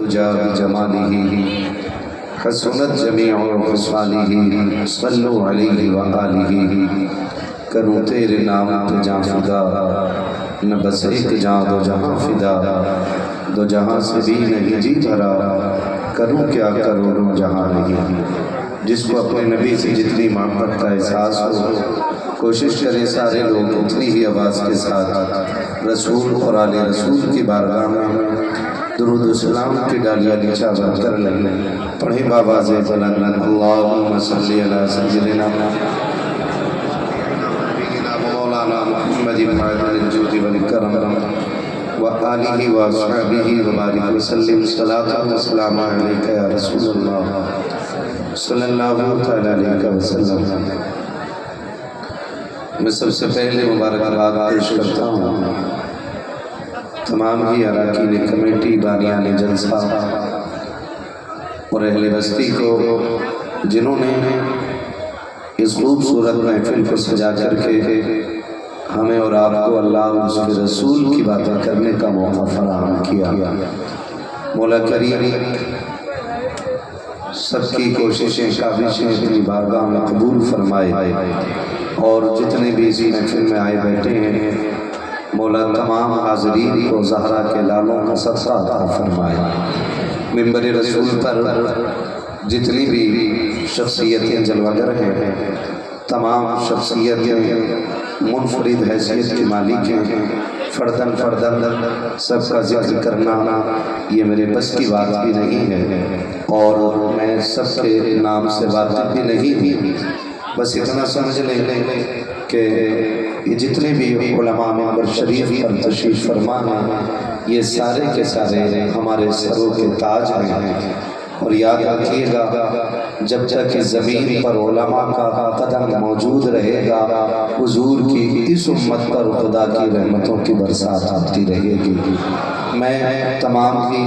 الدجى بجماله حسنت جميع خصاله صلوا علیہ وآلہ کروں تیرے نام پہ جان فدا نہ بس ایک جان دو جہاں فدا دو جہاں سے بھی نہیں جی بھرا کروں کیا کروں جہاں نہیں جس کو اپنے نبی سے جتنی محبت کا احساس ہو کوشش کریں سارے لوگ اتنی ہی آواز کے ساتھ رسول اور آل رسول کی بارگاہ میں درود و سلام کی ڈالیاں نچھاور کر لیں پڑھیں بآواز بلند اللہم صلی علی سیدنا مولانا محمد معدن الجود والکرم وآلہ وصحبہ وبارک وسلم صلاة و سلام علیکہ یا رسول اللہ صلی اللہ تعالی علیہ وسلم۔ میں سب سے پہلے مبارکباد پیش کرتا ہوں تمام ہی اراکین کمیٹی بانیان جلسہ اور اہل بستی کو جنہوں نے اس خوبصورت محفل کو سجا کر کے ہمیں اور آپ کو اللہ اور اس کے رسول کی باتیں کرنے کا موقع فراہم کیا۔ مولا کریم سب کی کوششیں کاوشیں اپنی بارگاہ میں قبول فرمائے اور جتنے بھی اس محفل میں آئے بیٹھے ہیں مولا تمام حاضرین کو زہرا کے لالوں کا صدقہ عطا فرمائے۔ منبر رسول پر جتنی بھی شخصیتیں جلوگر ہیں تمام شخصیتیں منفرد حیثیت کے مالک ہیں، فردن سب کا ذکر کرنا یہ میرے بس کی بات بھی نہیں ہے اور میں سب کے نام سے واقف بھی نہیں ہوں، بس اتنا سمجھ لیں کہ یہ جتنے بھی علماء منبر شریف پر تشریف فرما ہیں یہ سارے کے سارے ہمارے سروں کے تاج ہیں اور یاد رکھیے گا جب تک کہ زمین پر علماء کا قدم موجود رہے گا حضور کی اس امت پر خدا کی رحمتوں کی برسات آتی رہے گی۔ میں تمام ہی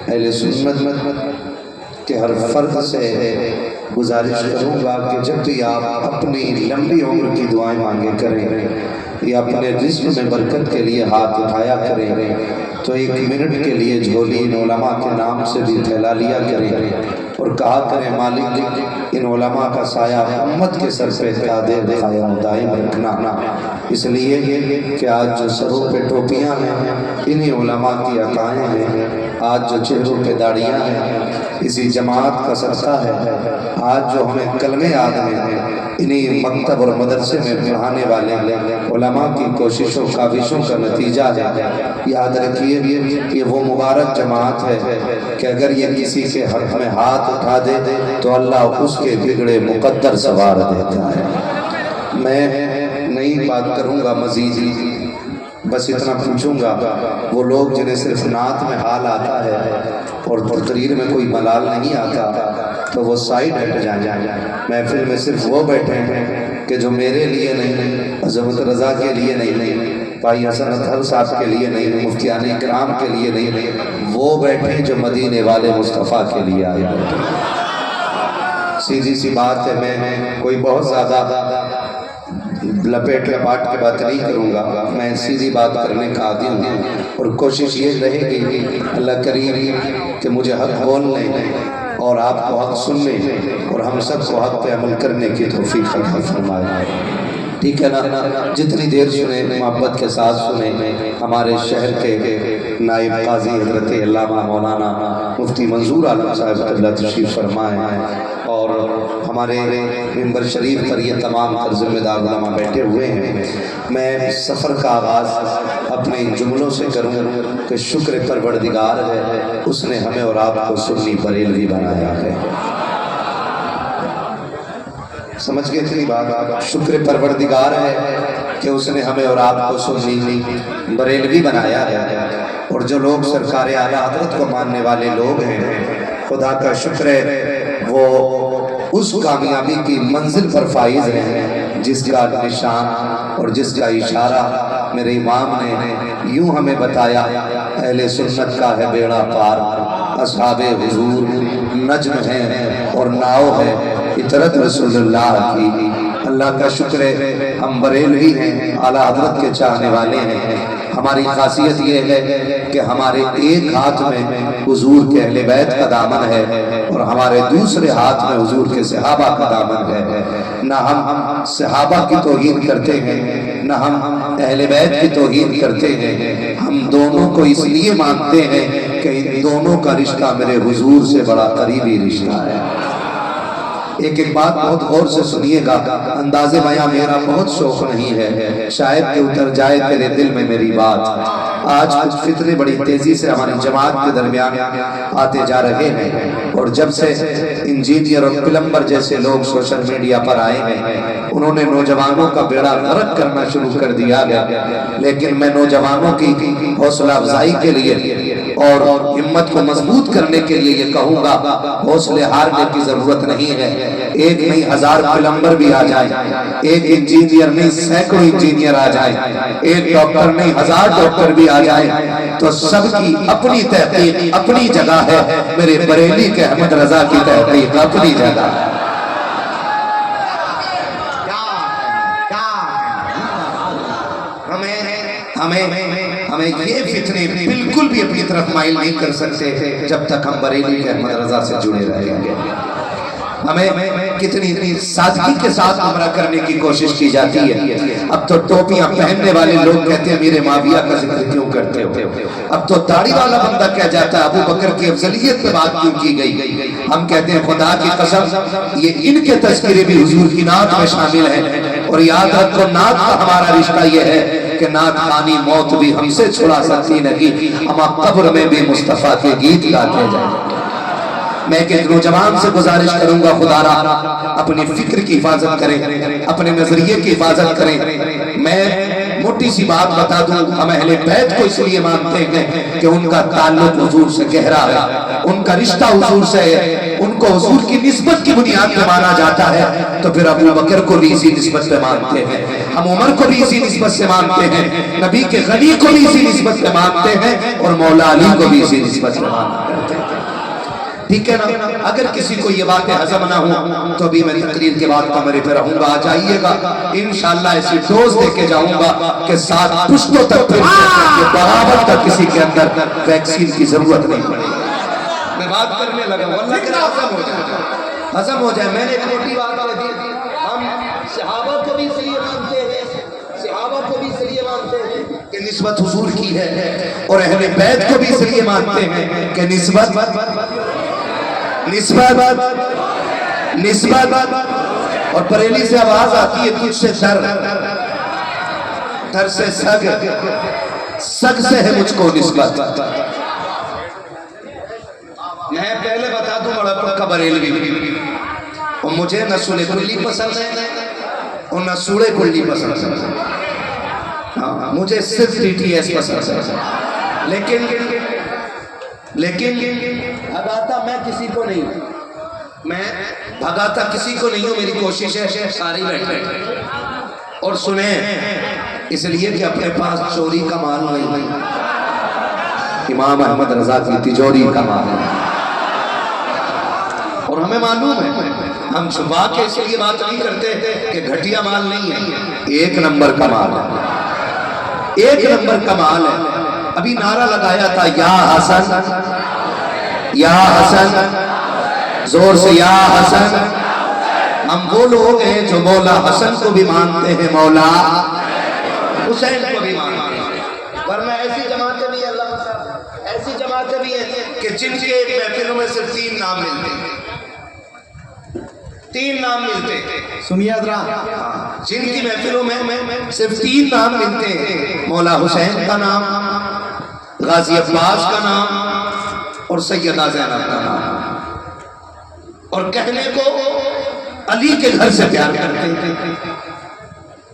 اہل سنت کہ ہر فرد سے گزارش کروں گا کہ جب بھی آپ اپنی لمبی عمر کی دعائیں مانگے کریں یا اپنے رزق میں برکت کے لیے ہاتھ اٹھایا کریں تو ایک منٹ کے لیے جھولی ان علماء کے نام سے بھی پھیلا لیا کریں اور کہا کریں مالک ان علماء کا سایہ امت کے سر پہ قادر قائم دائم رکھنا، اس لیے کہ آج جو سروں پہ ٹوپیاں ہیں انہی علماء کی عطائیں ہیں، آج جو چہروں پہ داڑیاں ہیں اسی جماعت کا صدقہ ہے، آج جو ہمیں کلمے یاد ہیں انہی مکتب اور مدرسے میں پڑھانے والے علماء کی کوششوں کاوشوں کا نتیجہ ہے۔ یاد رکھیے یہ وہ مبارک جماعت ہے کہ اگر یہ کسی کے حق میں ہاتھ اٹھا دے تو اللہ اس کے بگڑے مقدر سوار دیتا ہے۔ میں نہیں بات کروں گا مزید، بس اتنا پوچھوں گا وہ لوگ جنہیں صرف نعت میں حال آتا ہے اور تقریر میں کوئی ملال نہیں آتا تو وہ سائیڈ ہٹ جائیں، محفل میں صرف وہ بیٹھے ہیں کہ جو میرے لیے نہیں، عظمت رضا کے لیے نہیں، بھائی حسن اطہر صاحب کے لیے نہیں، مفتیان اکرام کے لیے نہیں، وہ بیٹھے جو مدینے والے مصطفیٰ کے لیے آئے بیٹھے۔ سیدھی سی بات ہے، میں کوئی بہت زیادہ لپیٹ لپاٹ کے بات نہیں کروں گا، میں سیدھی بات کرنے کا عادی ہوں اور کوشش یہ رہے گی اللہ کریم کہ مجھے حق بولنے اور آپ کو حق سننے اور ہم سب کو حق پہ عمل کرنے کی توفیق عطا فرمائے۔ ٹھیک ہے نا؟ جتنی دیر سنیں محبت کے ساتھ سنیں۔ ہمارے شہر کے نائب قاضی حضرت علامہ مولانا مفتی منظور عالم صاحب قبلہ تشریف فرمائے اور ہمارے منبر شریف پر یہ تمام ذمہ دار علماء بیٹھے ہوئے ہیں۔ میں سفر کا آغاز اپنے ان جملوں سے کروں کہ شکر پروردگار ہے اس نے ہمیں اور آپ کو سنی بریلوی بنایا ہے۔ سمجھ گئے اتنی بات؟ شکر پروردگار ہے کہ اس نے ہمیں اور آپ کو سنی بریلوی بنایا ہے، اور جو لوگ سرکار اعلیٰ حضرت کو ماننے والے لوگ ہیں خدا کا شکر ہے وہ اس کامیابی کی منزل پر فائز ہیں جس کا نشان اور جس کا اشارہ میرے امام نے یوں ہمیں بتایا، اہل سنت کا ہے بیڑا پار، اصحاب حضور نجم ہیں اور ناؤ ہے اطرت رسول اللہ کی۔ اللہ کا شکر ہے ہم بریلوی ہیں، اعلیٰ حضرت کے چاہنے والے ہیں، ہماری خاصیت یہ ہے کہ ہمارے ایک ہاتھ میں حضور کے اہل بیت کا دامن ہے اور ہمارے دوسرے ہاتھ میں حضور کے صحابہ کا دامن ہے. نہ ہم صحابہ کی توہین کرتے ہیں نہ ہم اہل بیت کی توہین کرتے ہیں. ہم دونوں کو اس لیے مانتے ہیں کہ ان دونوں کا رشتہ میرے حضور سے بڑا قریبی رشتہ ہے. ایک ایک بات بہت غور سے سنیے گا. انداز بیاں میرا بہت شوق نہیں ہے، شاید کہ اتر جائے تیرے دل میں میری بات. آج کچھ فتنے بڑی تیزی سے ہماری جماعت کے درمیان آتے جا رہے ہیں، اور جب سے انجینئر اور پلمبر جیسے لوگ سوشل میڈیا پر آئے ہیں انہوں نے نوجوانوں کا بیڑا غرق کرنا شروع کر دیا ہے. لیکن میں نوجوانوں کی حوصلہ افزائی کے لیے اور ہمت کو مضبوط کرنے کے لیے یہ کہوں گا، حوصلے ہارنے کی ضرورت نہیں ہے. ایک نہیں 1000 پلمبر بھی آ جائیں، ایک انجینئر نہیں سینکڑوں انجینئر آ جائیں، ایک ڈاکٹر نہیں 1000 ڈاکٹر بھی آ جائیں، تو سب کی اپنی تحقیق اپنی جگہ ہے. میرے بریلی کے احمد رضا کی تحقیق اپنی جگہ ہے. ہمیں یہ فتنے بالکل بھی اپنی طرف مائل نہیں کر سکتے جب تک ہم بریلی کے احمد رضا سے جڑے رہیں گے. ہمیں کتنی سادگی کے ساتھ عمرہ کرنے کی کوشش کی جاتی ہے. اب تو ٹوپیاں پہننے والے لوگ کہتے ہیں میرے معاویہ کا ذکر کیوں کرتے ہو. اب تو داڑھی والا بندہ کہہ جاتا ہے ابو بکر کی افضلیت پہ بات کیوں کی گئی. ہم کہتے ہیں خدا کی قسم یہ ان کے تذکرے بھی حضور کی نعت میں شامل ہیں. اور یاد رکھو نعت کا ہمارا رشتہ یہ ہے کہ نعت خوانی موت بھی ہم سے چھڑا سکتی نہیں، ہم قبر میں بھی مصطفیٰ کے گیت گاتے جائیں. میں کہ نوجوان سے گزارش کروں گا خدا را اپنی فکر کی حفاظت کریں، اپنے نظریے کی حفاظت کریں. میں موٹی سی بات بتا دوں، ہم اہل بیت کو اس لیے مانتے ہیں کہ ان کا تعلق حضور سے گہرا ہے، ان کا رشتہ حضور سے ہے، ان کو حضور کی نسبت کی بنیاد پہ مانا جاتا ہے. تو پھر ابو بکر کو بھی اسی نسبت پہ مانتے ہیں، ہم عمر کو بھی اسی نسبت سے مانتے ہیں، نبی کے غنی کو بھی اسی نسبت پہ مانتے ہیں، اور مولا علی کو بھی اسی نسبت پہ مانتے ہیں. ٹھیک ہے نا؟ اگر کسی کو یہ باتیں ہضم نہ ہوں تو بھی میں تقریر کے بعد کمرے پہ رہوں گا. آ جائیے گا انشاءاللہ ایسی ڈوز دے کے جاؤں گا کہ 7 پشتوں تک پھر یہ برابر تک کسی کے اندر ویکسین کی ضرورت نہیں پڑے. میں بات کرنے لگا واللہ کہ ہضم ہو جائے. میں نے ایک موٹی بات کہہ دی، ہم صحابہ کو بھی اس لیے مانتے ہیں، صحابہ کو بھی اس لیے مانتے ہیں کہ نسبت حضور کی ہے، اور اہل بیت کو بھی اس لیے مانتے ہیں کہ نسبت اور بریلی سے آواز آتی ہے تجھ سے در سے سگ، سگ سے ہے مجھ کو نسبت. میں پہلے بتا دوں بڑا پکا بریلوی، اور مجھے نہ سولے کلی پسند ہے اور نہ سوڑے کلی پسند ہے، مجھے صرف ٹی ٹی ایس پسند ہے. لیکن بھگاتا میں کسی کو نہیں ہوں، میں بھگاتا کسی کو نہیں ہوں. میری کوشش ہے ساری بیٹھے اور سنیں، اس لیے کہ اپنے پاس چوری کا مال نہیں، امام احمد رضا کی تجوری کا مال ہے. اور ہمیں معلوم ہے، ہم چھپا کے اس لیے بات نہیں کرتے کہ گھٹیا مال نہیں ہے، 1 نمبر کا مال ہے، 1 نمبر کا مال ہے. ابھی نعرہ لگایا تھا یا حسن یا حسن، زور سے یا حسن. ہم وہ لوگ ہیں جو مولا حسن کو بھی مانتے ہیں، مولا حسین کو بھی مانتے ہیں. ورنہ ایسی جماعتیں بھی اللہ صاحب، ایسی جماعتیں بھی ہیں کہ جن کے محفلوں میں صرف 3 نام ملتے ہیں، 3 نام ملتے ہیں. سنیے حضرات، جن کی محفلوں میں صرف 3 نام ملتے ہیں، مولا حسین کا نام، غازی عباس کا نام اور سیدہ زینب کا نام. اور کہنے کو علی کے گھر سے پیار کرتے ہیں.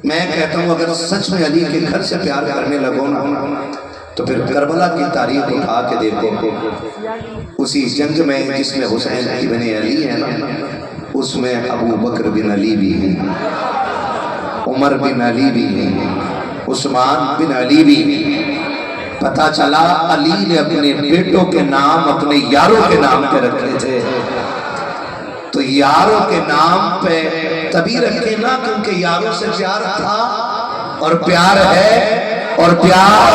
میں کہتا ہوں اگر سچ میں علی کے گھر سے پیار کرنے لگو نا تو پھر کربلا کی تاریخ اٹھا کے دیکھو، اسی جنگ میں جس میں حسین ابن علی ہے نا، اس میں ابو بکر بن علی بھی ہیں، عمر بن علی بھی ہیں، عثمان بن علی بھی ہیں. پتہ چلا علی نے اپنے بیٹوں کے نام اپنے یاروں کے نام پہ رکھے تھے. تو یاروں کے نام پہ تبھی رکھے نا کیونکہ یاروں سے پیار تھا اور پیار ہے اور پیار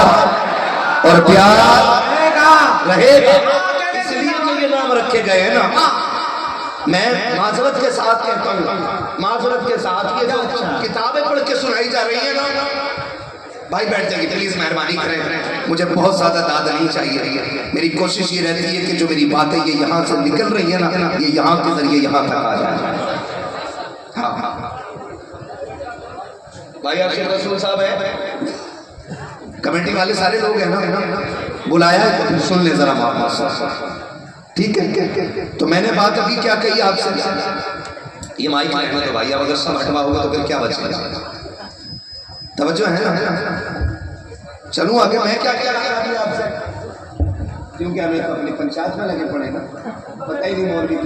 رہے گا، اس لیے تو یہ نام رکھے گئے ہیں نا۔ میں معذرت کے ساتھ کہتا ہوں، معذرت کے ساتھ، یہ جو کتابیں پڑھ کے سنائی جا رہی ہیں نا، بھائی بیٹھ جائیے پلیز، مہربانی کریں، مجھے بہت زیادہ داد نہیں چاہیے۔ میری کوشش یہ رہتی ہے کہ جو میری باتیں یہ یہاں سے نکل رہی ہیں نا، یہ یہاں کے ذریعے یہاں تک آ جائے۔ ہاں بھائی عاشق رسول صاحب ہے، کمیٹی والے سارے لوگ ہیں نا، بلایا ہے تو پھر سن لیں ذرا محمد، ٹھیک ہے؟ تو میں نے بات ابھی کیا کہی آپ سے، یہ مائک میں تو بھائی اب اگر سب ہٹوا ہوگا تو پھر کیا بچے گا؟ توجہ ہے نا؟ چلوں آگے، میں کیا آپ سے، کیونکہ ہمیں اپنی پنچایت میں لگے پڑے نا، پتہ ہی نہیں مولوی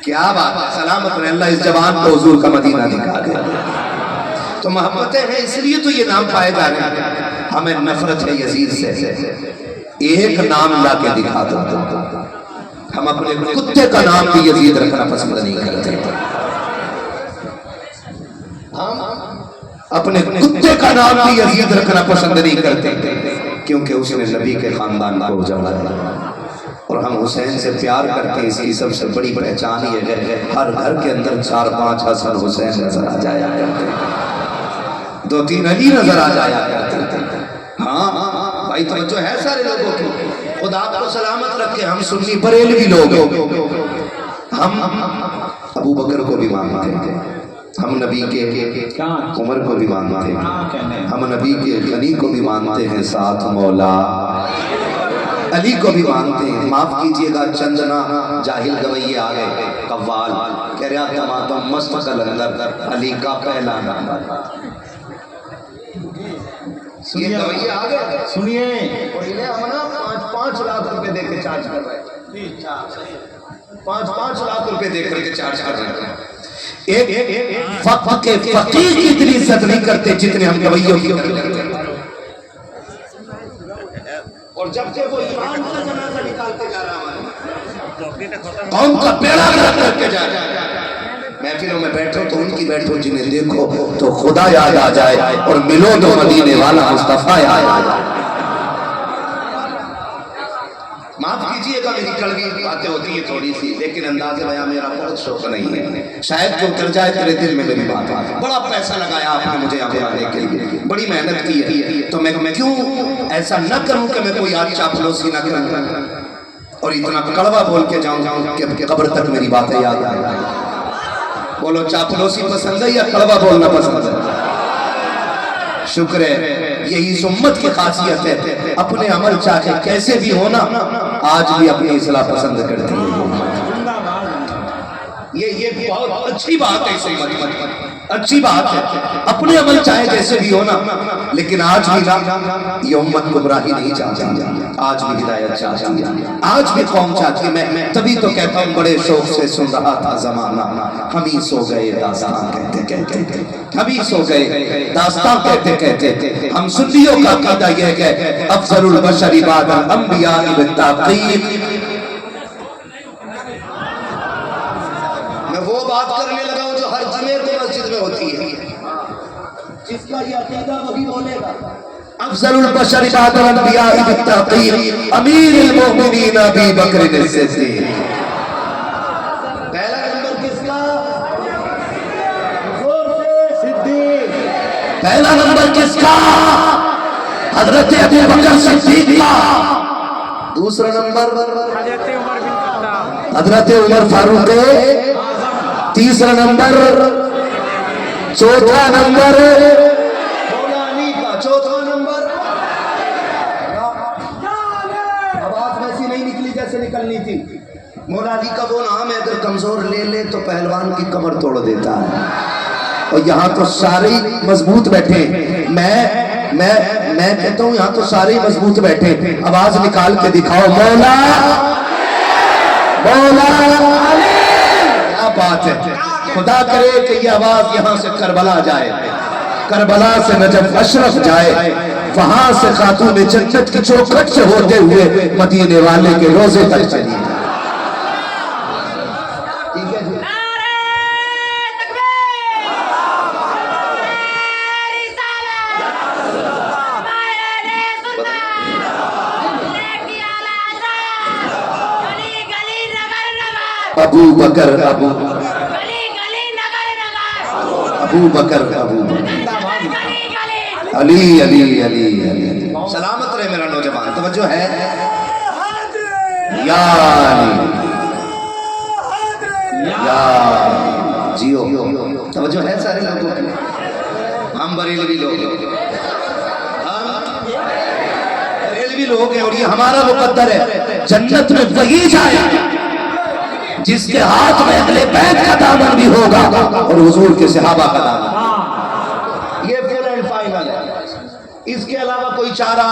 کیا بات ہے، سلامت رہے اللہ اس جوان کو حضور کا مدینہ دکھا دے۔ تو محبتیں ہیں اس لیے تو یہ نام پائے جا رہے ہیں۔ ہمیں نفرت ہے یزید سے، ایک نام لا کے دکھا دو۔ ہم اپنے کتے کا نام بھی یزید رکھنا پسند نہیں کرتے، ہم اپنے کتے کا نام بھی یزید رکھنا پسند نہیں کرتے، کیونکہ اس نے نبی کے خاندان کو اجاڑا اور ہم حسین سے پیار کرتے ہیں۔ اس کی سب سے بڑی پہچان یہ ہے، ہر گھر کے اندر 4-5 حسن حسین نظر آ جایا کرتے ہیں، 2-3 علی نظر آ جایا کرتے ہیں۔ ہاں بھائی توجہ ہے سارے لوگوں کی، خدا آپ کو سلامت رکھے۔ ہم سنی بریلوی لوگ، ہم ابو بکر کو بھی مانتے ہیں، ہم نبی کے عمر کو بھی مانتے ہیں، ہم نبی کے غنی کو بھی مانتے ہیں، ساتھ مولا علی کو بھی مانتے ہیں۔ معاف کیجئے گا چندنا جاہل گویے آ گئے، قوال کہہ رہا تماتم مست قلندر علی کا پہلا نمبر۔ یہ گویے آ گئے، سنیے، اور انہیں ہم نا 5 لاکھ روپے دے کے چارج کر رہے ہیں، 5 لاکھ روپے دے کر کے چارج کر رہے ہیں۔ ایک فقہ کے فقیر کی اتنی عزت نہیں کرتے جتنے ہم گویوں کی کرتے ہیں۔ اور جب کہ وہ ایمان کا جنازہ نکالتے جا رہا ہے، قوم کا بیڑا گرک کر کے جا رہا ہے۔ محفلوں میں بیٹھو تو ان کی بیٹھو جنہیں دیکھو تو خدا یاد آ جائے، اور ملو تو مدینے والا مصطفیٰ یاد آ جائے۔ معاف کیجئے گا میری کڑوی باتیں ہوتی ہیں تھوڑی سی، لیکن انداز بیان میرا بہت شوق نہیں ہے، شاید تو اتر جائے تیرے دل میں میری بات ہے۔ بڑا پیسہ لگایا آپ نے مجھے یہاں پہ آنے کے لیے، بڑی محنت کی ہے، تو میں کیوں ایسا نہ کروں کہ میں کوئی آج چاپلوسی نہ کروں اور اتنا کڑوا بول کے جاؤں کہ قبر تک میری باتیں یاد آئیں۔ بولو چاپلوسی پسند ہے یا کڑوا بولنا پسند ہے؟ شکر ہے، یہی اس امت کی خاصیت ہے، اپنے عمل چاہے کیسے بھی ہونا آج بھی اپنی اصلاح پسند کرتی ہے۔ یہ بہت اچھی بات ہے، اس امت میں اچھی بات ہے، اپنے عمل چاہے جیسے بھی ہونا، لیکن آج بھی یہ امت گمراہی نہیں چاہتی، آج بھی ہدایت چاہتی ہے، آج بھی قوم چاہتی ہے۔ میں تبھی تو کہتا ہوں بڑے شوق سے سن رہا تھا زمانہ، ہم ہی سو گئے داستان کہتے کہتے، ہم ہی سو گئے داستان کہتے کہتے۔ ہم سنیوں کا عقیدہ یہ کہ افضل البشر بعد الانبیاء بالتحقیق۔ میں وہ بات کرنے لگا ہوں جو ہر جمعے کو مسجد میں ہوتی ہے، جس کا یہ عقیدہ وہی بولے گا۔ افضل البشر بعد الانبیاء بالتحقیق امیر المؤمنین ابی بکر الصدیق۔ پہلا نمبر کس کا؟ زور سے صدیق۔ پہلا نمبر کس کا؟ حضرت ابو بکر صدیق کا۔ دوسرا نمبر حضرت عمر فاروق۔ تیسرا نمبر، چوتھا نمبر مولا علی کا۔ چوتھا نمبر، آواز ویسی نہیں نکلی جیسے نکلنی تھی۔ مولا علی کا وہ نام ہے اگر کمزور لے لے تو پہلوان کی کمر توڑ دیتا ہے، اور یہاں تو سارے مضبوط بیٹھے۔ میں کہتا ہوں یہاں تو سارے مضبوط بیٹھے، آواز نکال کے دکھاؤ مولا علی۔ بات ہے، خدا کرے کہ یہ آواز یہاں سے کربلا جائے، کربلا سے نجف اشرف جائے، وہاں سے خاتون جنت کی چوکھٹ سے ہوتے ہوئے مدینے والے کے روزے تک چلی جائے۔ ابو بکر ابو گلی گلی نگر نگر ابو بکر ابو گلی گلی علی علی علی علی سلامت رہے میرا نوجوان توجہ ہے یا علی یا جیو توجہ ہے سارے لوگوں کی ہم بریلوی لوگ بریلوی لوگ ہیں اور یہ ہمارا مقدر ہے جنت میں وہی جائے جس کے ہاتھ میں اہل بیت کا دامن بھی ہوگا اور حضور کے صحابہ کا دامن یہ فل اینڈ فائنل ہے اس کے علاوہ کوئی چارہ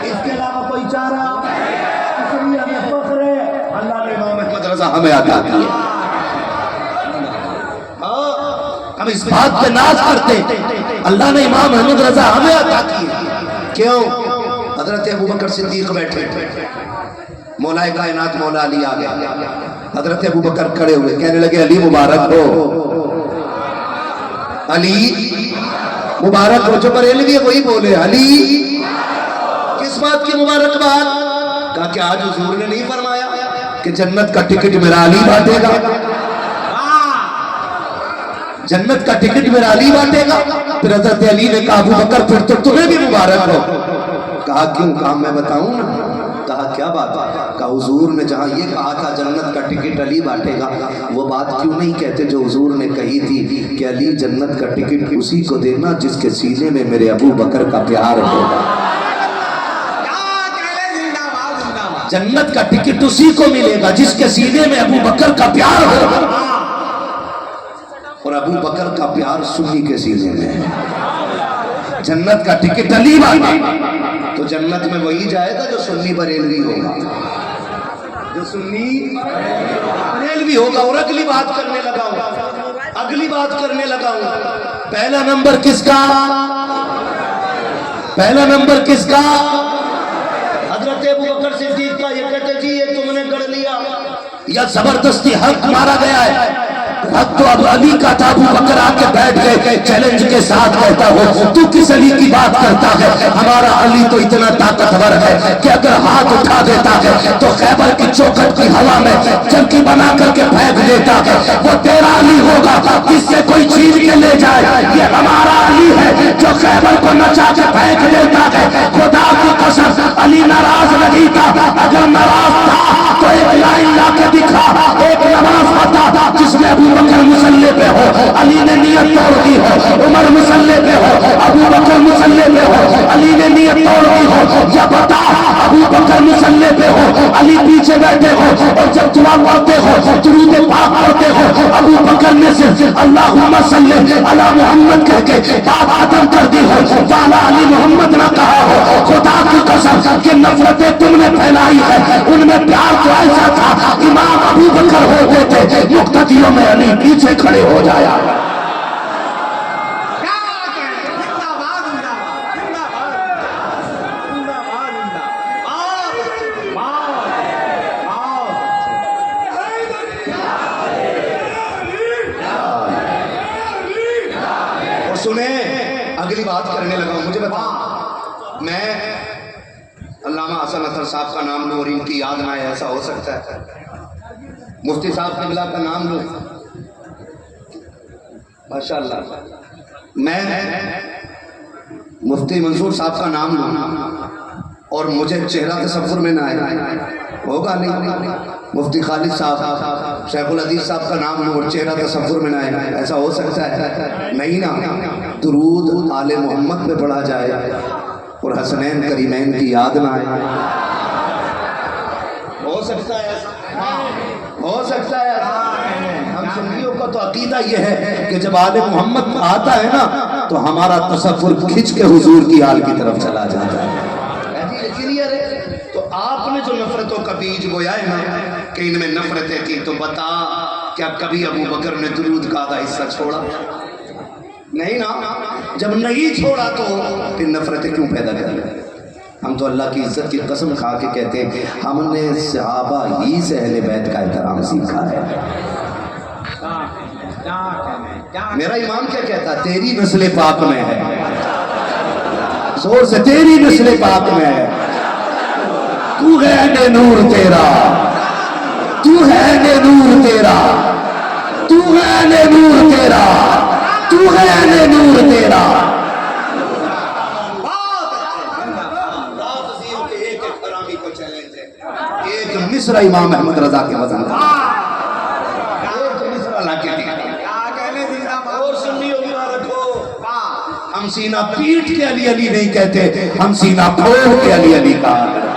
اس کے علاوہ کوئی چارہ اس لیے ہمیں فخر ہے اللہ نے امام احمد رضا ہمیں عطا کی ہے ہم اس بات پہ ناز کرتے اللہ نے امام احمد رضا ہمیں عطا کی ہے کیوں حضرت ابو بکر صدیق بیٹھے مولا کائنات مولا علی آ گیا حضرت ابو بکر کھڑے ہوئے کہنے لگے علی مبارک ہو علی مبارک ہو جو بریلوی وہی بولے علی کس بات کی مبارکباد کہا کہ آج حضور نے نہیں فرمایا کہ جنت کا ٹکٹ میرا علی بانٹے گا جنت کا ٹکٹ میرا علی بانٹے گا پھر حضرت علی نے کہا ابو بکر پھر تو تمہیں بھی مبارک ہو کہا کیوں کہا میں بتاؤں نا کہا کیا بات کہا حضور نے جہاں یہ کہا تھا جنت کا ٹکٹ علی بانٹے گا وہ بات کیوں نہیں کہتے جو حضور نے کہی تھی کہ علی جنت کا ٹکٹ اسی کو دینا جس کے سینے میں میرے ابو بکر کا پیار ہوگا جنت کا ٹکٹ اسی کو ملے گا جس کے سینے میں ابو بکر کا پیار ہوگا اور ابو بکر کا پیار سنی کے سینے میں ہے جنت کا ٹکٹ علی بانٹے تو جنت میں وہی جائے گا جو سنی بریلوی ہوگا جو سنی بریلوی ہوگا اور اگلی بات کرنے لگا ہوں اگلی بات کرنے لگا ہوں پہلا نمبر کس کا پہلا نمبر کس کا حضرت ابو بکر صدیق کا یہ کہتے جی یہ تم نے کر لیا یا زبردستی حق مارا گیا ہے حق تو اب علی کا تھا ابو بکر آ کے بیٹھ گئے چیلنج کے ساتھ کہتا ہو تو کس علی کی بات کرتا ہے ہمارا علی تو اتنا طاقتور ہے کہ اگر ہاتھ اٹھا دیتا ہے تو خیبر کی چوکھٹ کی ہوا میں چمکی بنا کر کے پھینک دیتا ہے وہ تیرا علی ہوگا جس سے کوئی چھین کے لے جائے یہ ہمارا علی ہے جو خیبر کو نچا کے پھینک دیتا ہے خدا کی قسم علی ناراض نہیں تھا اگر ناراض تھا تو ایک لائن لا کے دکھا ایک نماز پڑھتا جس میں ابو بکر مسلح پہ ہو علی نے نیت توڑ دی ہو عمر مسلح پہ ہو ابو بکر مسلح پہ ہو علی نے نیت توڑ دی ہو یا بتا ابو بکر مسلح پہ ہو علی پیچھے بیٹھے ہو اور جب دعا پڑھتے ہو درود پاک پڑھتے ہو ابو بکر نے صرف اللہم صلی علی محمد کہہ کے بات ختم کر دی ہو والا علی محمد نہ کہا ہو خدا کی قسم کہ نفرتیں تم نے پھیلائی ہے ان میں پیار تو ایسا تھا امام ابو بکر ہوتے تھے مقتدیوں میں علی پیچھے کھڑے ہو جایا اور سنیں اگلی بات کرنے لگا ہوں مجھے بتا میں علامہ حسن اطہر صاحب کا نام لوں اور ان کی یاد نہ آئے ایسا ہو سکتا ہے مفتی صاحب قبلہ کا نام لوں ماشاءاللہ میں مفتی منصور صاحب کا نام لوں اور مجھے چہرہ تصور میں نہ آئے ہوگا نہیں مفتی خالد صاحب شیخ الحدیث صاحب کا نام لوں اور چہرہ تصور میں نہ آئے ایسا ہو سکتا ہے نہیں نا درود آل محمد پہ پڑھا جائے اور حسنین کریمین کی یاد نہ آئے ہو سکتا ہے ہو سکتا ہے ہم سنیوں کا تو عقیدہ یہ ہے کہ جب آل محمد آتا ہے نا تو ہمارا تصور کھچ کے حضور کی حال کی طرف چلا جاتا ہے تو آپ نے جو نفرتوں کا بیج بویا ہے نا کہ ان میں نفرتیں کی تو بتا کیا کبھی ابو بکر نے درود کا آدھا حصہ چھوڑا نہیں نا جب نہیں چھوڑا تو پھر نفرتیں کیوں پیدا کر لیں ہم تو اللہ کی عزت کی قسم کھا کے کہتے ہیں ہم نے صحابہ ہی سے اہل بیت کا احترام سیکھا ہے میرا امام کیا کہتا ہے تیری نسل پاک میں ہے زور سے تیری نسل پاک میں ہے تو ہے نور تیرا تو ہے نور تیرا، تو ہے نور تیرا، تو ہے نور تیرا۔ ایک مصرع امام احمد رضا کے وزن کا، ایک مصرع لا کے دیا۔ اور سنی ہوگی عورت کو، ہم سینہ پیٹ کے علی علی نہیں کہتے، ہم سینہ پھوڑ کے علی علی کہا کرتے۔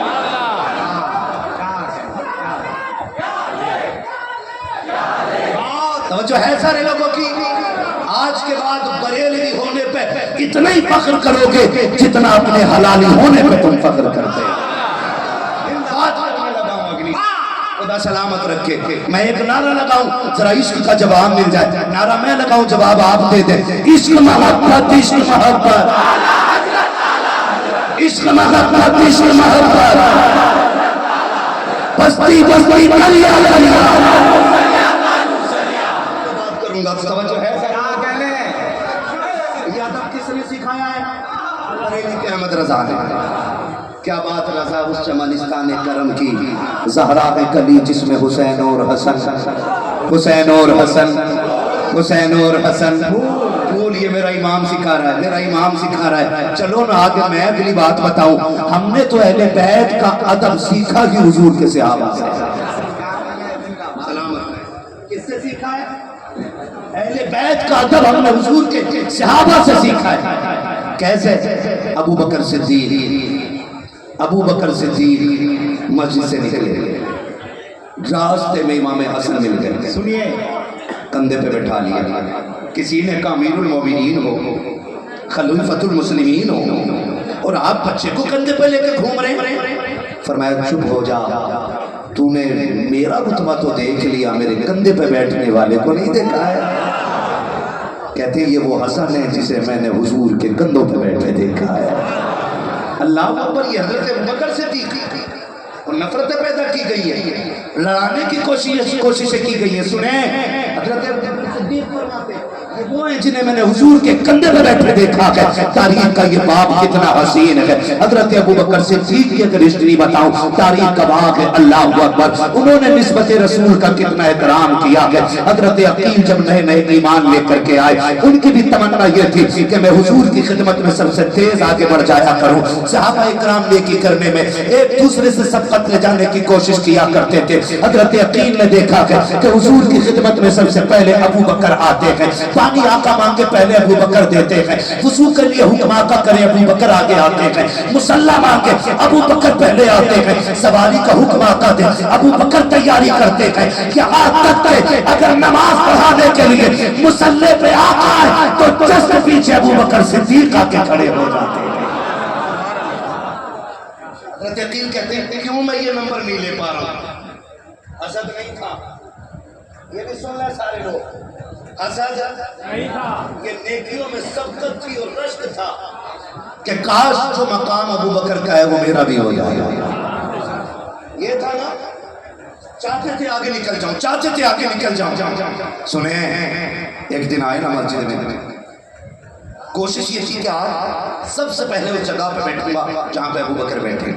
توجہ ہے سارے لوگوں کی؟ آج کے بعد بریلوی ہونے پہ اتنا ہی فخر کرو گے جتنا اپنے حلالی ہونے پہ تم فخر کرتے ہیں۔ خدا سلامت رکھے۔ میں ایک نعرہ لگاؤں، ذرا عشق کا جواب مل جائے۔ نعرہ میں لگاؤں، جواب آپ دے دیں۔ عشق محبت، عشق محبت، عشق محبت، عشق محبت، بستی بستی دریا دریا۔ بات کروں گا، توجہ ہے؟ یہ ادب کس نے سکھایا ہے؟ بریلی کے احمد رضا نے۔ کیا بات رضا اس چمنستان کرم کی، زہرا ہے کلی جس میں حسین اور حسن، حسین اور حسن، حسین اور حسن۔ بول، یہ میرا امام سکھا رہا ہے، میرا امام سکھا رہا ہے۔ چلو نا آگے میں اگلی بات بتاؤں۔ ہم نے تو اہل بیت کا ادب سیکھا ہی حضور کے صحابہ سے۔ سلامت، کس سے سیکھا ہے؟ اہل بیت کا ادب ہم نے حضور کے صحابہ سے سیکھا ہے۔ کیسے؟ ابو بکر صدیق، ابو بکر صدیق مسجد سے نکلے، راستے میں امام حسن مل گئے، سنیے، کندھے پہ بٹھا لیا۔ کسی نے کہا امیر المومنین ہو، خلیفۃ المسلمین ہو، اور آپ بچے کو کندھے پہ لے کے گھوم رہے ہیں۔ فرمایا چپ ہو جا، تو نے میرا رتبہ تو دیکھ لیا، میرے کندھے پہ بیٹھنے والے کو نہیں دیکھا ہے۔ کہتے ہیں یہ وہ حسن ہے جسے میں نے حضور کے کندھوں پہ بیٹھے دیکھا ہے۔ اللہ اکبر، یہ حضرت ابوبکر صدیق اور نفرتیں پیدا کی گئی ہے، لڑانے کی کوششیں کی گئی ہیں۔ سنیں، حضرت ابوبکر صدیق فرماتے ہیں یہ وہ ہیں جنہیں میں نے حضور کے کندھے پہ بیٹھے دیکھا ہے۔ تاریخ کا یہ باب کتنا حسین ہے۔ حضرت ابوبکر صدیق کی اگر ہسٹری بتاؤں، تاریخ کا باب ہے۔ اللہ اکبر، انہوں نے نسبت رسول کا کتنا احترام کیا ہے۔ حضرت عقیل جب نئے نئے ایمان لے کر کے آئے، ان کی بھی تمنا یہ تھی کہ میں حضور کی خدمت میں سب سے تیز آگے بڑھ جایا کروں۔ صحابہ اکرام نیکی کرنے میں ایک دوسرے سے سبقت لے جانے کی کوشش کیا کرتے تھے۔ حضرت عقیل نے دیکھا کہ حضور کی خدمت میں سب سے پہلے ابو بکر آتے ہیں، پانی آقا مانگے پہلے ابو بکر دیتے ہیں، وضو کے لیے حکم آقا کرے ابو بکر آگے آتے ہیں، مصلی مانگے ابو بکر پہلے آتے ہیں، سواری کا حکم آقا دے ابو بکر تیاری کرتے ہیں۔ یہاں تک کہ اگر نماز پڑھانے کے لیے مصلی پہ آقا ہے تو جسٹ پیچھے ابو بکر صدیق آ کے کھڑے ہو جاتے ہیں۔ حضرت عقیل کہتے ہیں کیوں میں یہ نمبر نہیں لے پا رہا ہوں؟ حسد نہیں تھا، یہ بھی سن لیں سارے لوگ، حسد نہیں تھا، یہ نیکیوں میں سبقت تھی اور رشک تھا کہ کاش جو مقام ابو بکر کا ہے وہ میرا بھی ہو جائے۔ یہ تھا نا، چاہتے تھے آگے نکل جاؤں، چاہتے تھے آگے نکل جاؤں۔ سنیں، ایک دن آئے نا مسجد میں، کوشش یہ تھی کہ آج سب سے پہلے اس جگہ پہ بیٹھوں گا جہاں پہ ابو بکر بیٹھے۔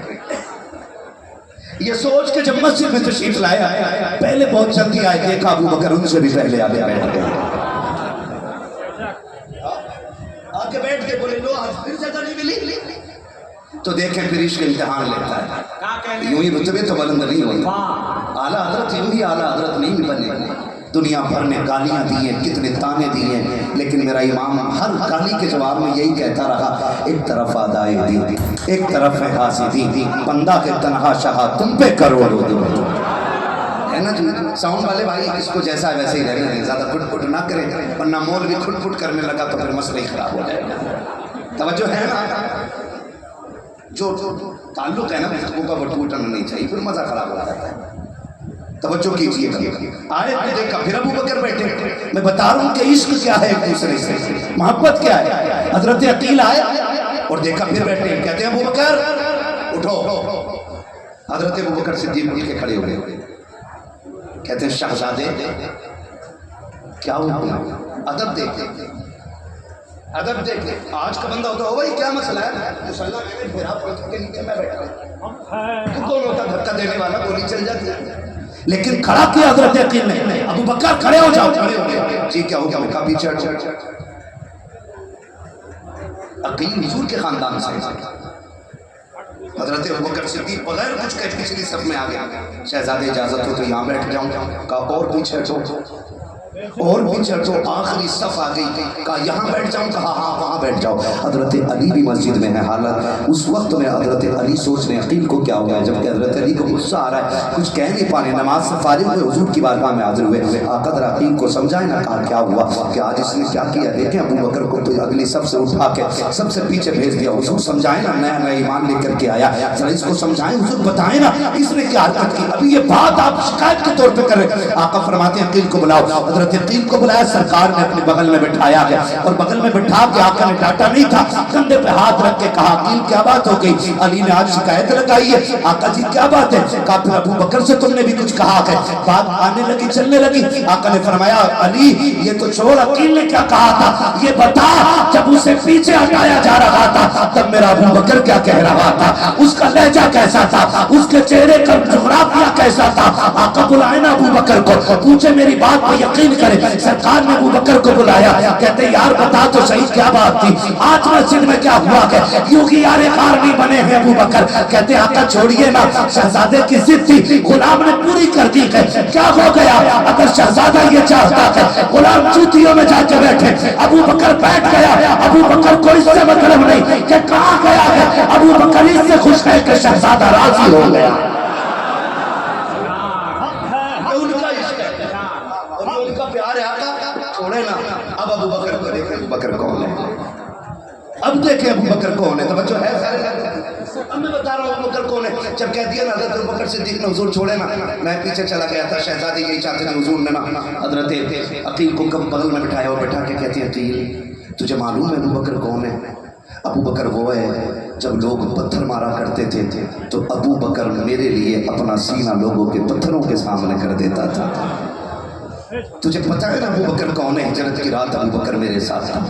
یہ سوچ کے جب مسجد میں تشریف لایا، پہلے بہت جلدی آئے، دیکھا ابو بکر ان سے بھی پہلے آگے بیٹھ گئے۔ آگے بیٹھ کے بولے لو آج پھر جگہ نہیں ملی، تو دیکھیں پھر عشق امتحان لیتا ہے۔ یوں ہی رتبے تو بلند نہیں ہوئی، اعلیٰ حضرت یوں ہی اعلیٰ حضرت نہیں بنے۔ دنیا بھر نے گالیاں دی ہیں، کتنے تانے دیے ہیں، لیکن میرا امام ہر گالی کے جواب میں یہی کہتا رہا، ایک طرف آدائے دی، ایک طرف ہے حاسدی، بندہ کے تنہا شہا تم پہ کروڑوں دو۔ ہے نا جی، ساؤنڈ والے بھائی اس کو جیسا ہے ویسے ہی رہنا ہے، زیادہ کھٹ پھٹ نہ کریں، ورنہ مول بھی کھٹ پھٹ کرنے لگا تو پھر مسئلہ ہی خراب ہو جائے گا۔ توجہ ہے نا، جو تعلق ہے نا گفتگو کا وہ ٹوٹنا نہیں چاہیے، پھر مزہ خراب ہو جاتا ہے۔ توجہ کیجئے گا، آئے تو دیکھا پھر ابو بکر بیٹھے۔ میں بتا رہا ہوں کہ عشق کیا ہے ایک دوسرے سے، محبت کیا ہے۔ حضرت عقیل آئے اور دیکھا پھر بیٹھے، کہتے ہیں ابو بکر اٹھو۔ حضرت ابو بکر صدیق اٹھ کے کھڑے ہوئے، کہتے ہیں شہزادے کیا ہوا؟ ادب دیکھے، ادب دیکھے، آج کا بندہ ہوتا ہو بھائی کیا مسئلہ ہے، مصلی میں پھر آپ کے نیچے میں بیٹھا ہوں، تو کون ہوتا دھکا دینے والا، گولی چل جاتی ہے۔ لیکن کھڑا کیا حضرت عقیل نے، ابو بکر کھڑے ہو جاؤ، کھڑے ہو گئے، جی کیا ہو گیا؟ کہا پیچھے عقیل حضور کے خاندان سے، حضرت ابوبکر صدیق بغیر کچھ کہے پچھلی صف میں آ گیا، شہزادے اجازت ہو تو یہاں بیٹھ جاؤں؟ کہا اور پیچھے ہٹو، اور پیچھے ہٹو، آخری صف آ گئی، کہا یہاں بیٹھ جاؤں؟ کہا ہاں وہاں بیٹھ جاؤ۔ حضرت علی بھی مسجد میں ہے، حالت اس وقت میں حضرت علی سوچ رہے ہیں عقیل کو کیا ہو گیا، جبکہ حضرت علی کو غصہ آ رہا ہے، کچھ کہہ نہیں پا رہے، نماز سے فارغ ہوئے حضور کی بارگاہ میں حاضر ہوئے، آقا ذرا عقیل کو سمجھائے نا، کہا کیا ہوا کہ آج اس نے کیا کیا؟ دیکھیں ابو بکر کو تو اگلی صف سے اٹھا کے سب سے پیچھے بھیج دیا، حضور سمجھائیں نا، نیا نیا ایمان لے کر کے آیا، ذرا اس کو سمجھائیں، حضور بتائیں نا اس نے کیا حرکت کی، ابھی یہ بات آپ شکایت کے طور پہ کر رہے ہیں۔ آقا فرماتے ہیں عقیل کو بلاؤ، حضرت عقیل کو بلایا، سرکار نے اپنے بغل میں بٹھایا گیا، اور بغل میں بٹھا کے آقا نے ڈانٹا نہیں تھا، کندھے پہ ہاتھ رکھ کے کہا عقیل کیا بات ہو گئی؟ علی نے آج شکایت لگائی ہے۔ آقا جی کیا بات ہے؟ کہا پھر ابو بکر سے تم نے بھی کچھ کہا ہے؟ بات آنے لگی، چلنے لگی، آقا نے فرمایا علی یہ تو چھوڑ، عقیل نے کیا کہا تھا یہ بتا، جب اسے پیچھے ہٹایا جا رہا تھا تب میرا ابو بکر کیا کہہ رہا تھا، اس کا لہجہ کیسا تھا، اس کے چہرے کا جغرافیہ کیسا تھا؟ آقا بلائے نا ابو بکر کو، پوچھے میری بات پہ یقین کرے۔ سرکار نے ابو بکر کو بلایا، کہتے یار بتا تو صحیح کیا بات تھی، آج مسجد میں کیا ہوا ہے؟ یوں کہ یار کار نہیں بنے ہیں ابو بکر، کہتے آقا چھوڑیے نا، شہزادے کی ضد تھی، غلام نے پوری کر دی ہے، کیا ہو گیا؟ اگر شہزادہ یہ چاہتا ہے غلام چوتیوں میں جا کے بیٹھے، ابو بکر بیٹھ گیا، ابو بکر کو اس سے مطلب نہیں کہ کہاں گیا ہے، ابو بکر اس سے خوش ہے کہ شہزادہ راضی ہو گیا۔ پیار ہے آقا، چھوڑے نا۔ اب ابو بکر کو دیکھیں، ابو بکر کون ہے، اب دیکھیں ابو بکر کون ہے، توجہ ہے؟ اب میں بتا رہا ہوں ابو بکر کون ہے۔ جب کہہ دیا نا حضرت ابو بکر صدیق نے حضور چھوڑے نا، میں پیچھے چلا گیا تھا، شہزادی یہی چاہتے تھے، حضور نے نا حضرت عقیل کو کم بغل میں بٹھایا اور بٹھا کے کہتے ہیں عقیل تجھے معلوم ہے ابو بکر کون ہے؟ ابو بکر وہ ہے جب لوگ پتھر مارا کرتے تھے تو ابو بکر میرے لیے اپنا سینہ لوگوں کے پتھروں کے سامنے کر دیتا تھا۔ تجھے پتہ ہے نا ابو بکر کون ہے؟ ہجرت کی رات ابو بکر میرے ساتھ تھا،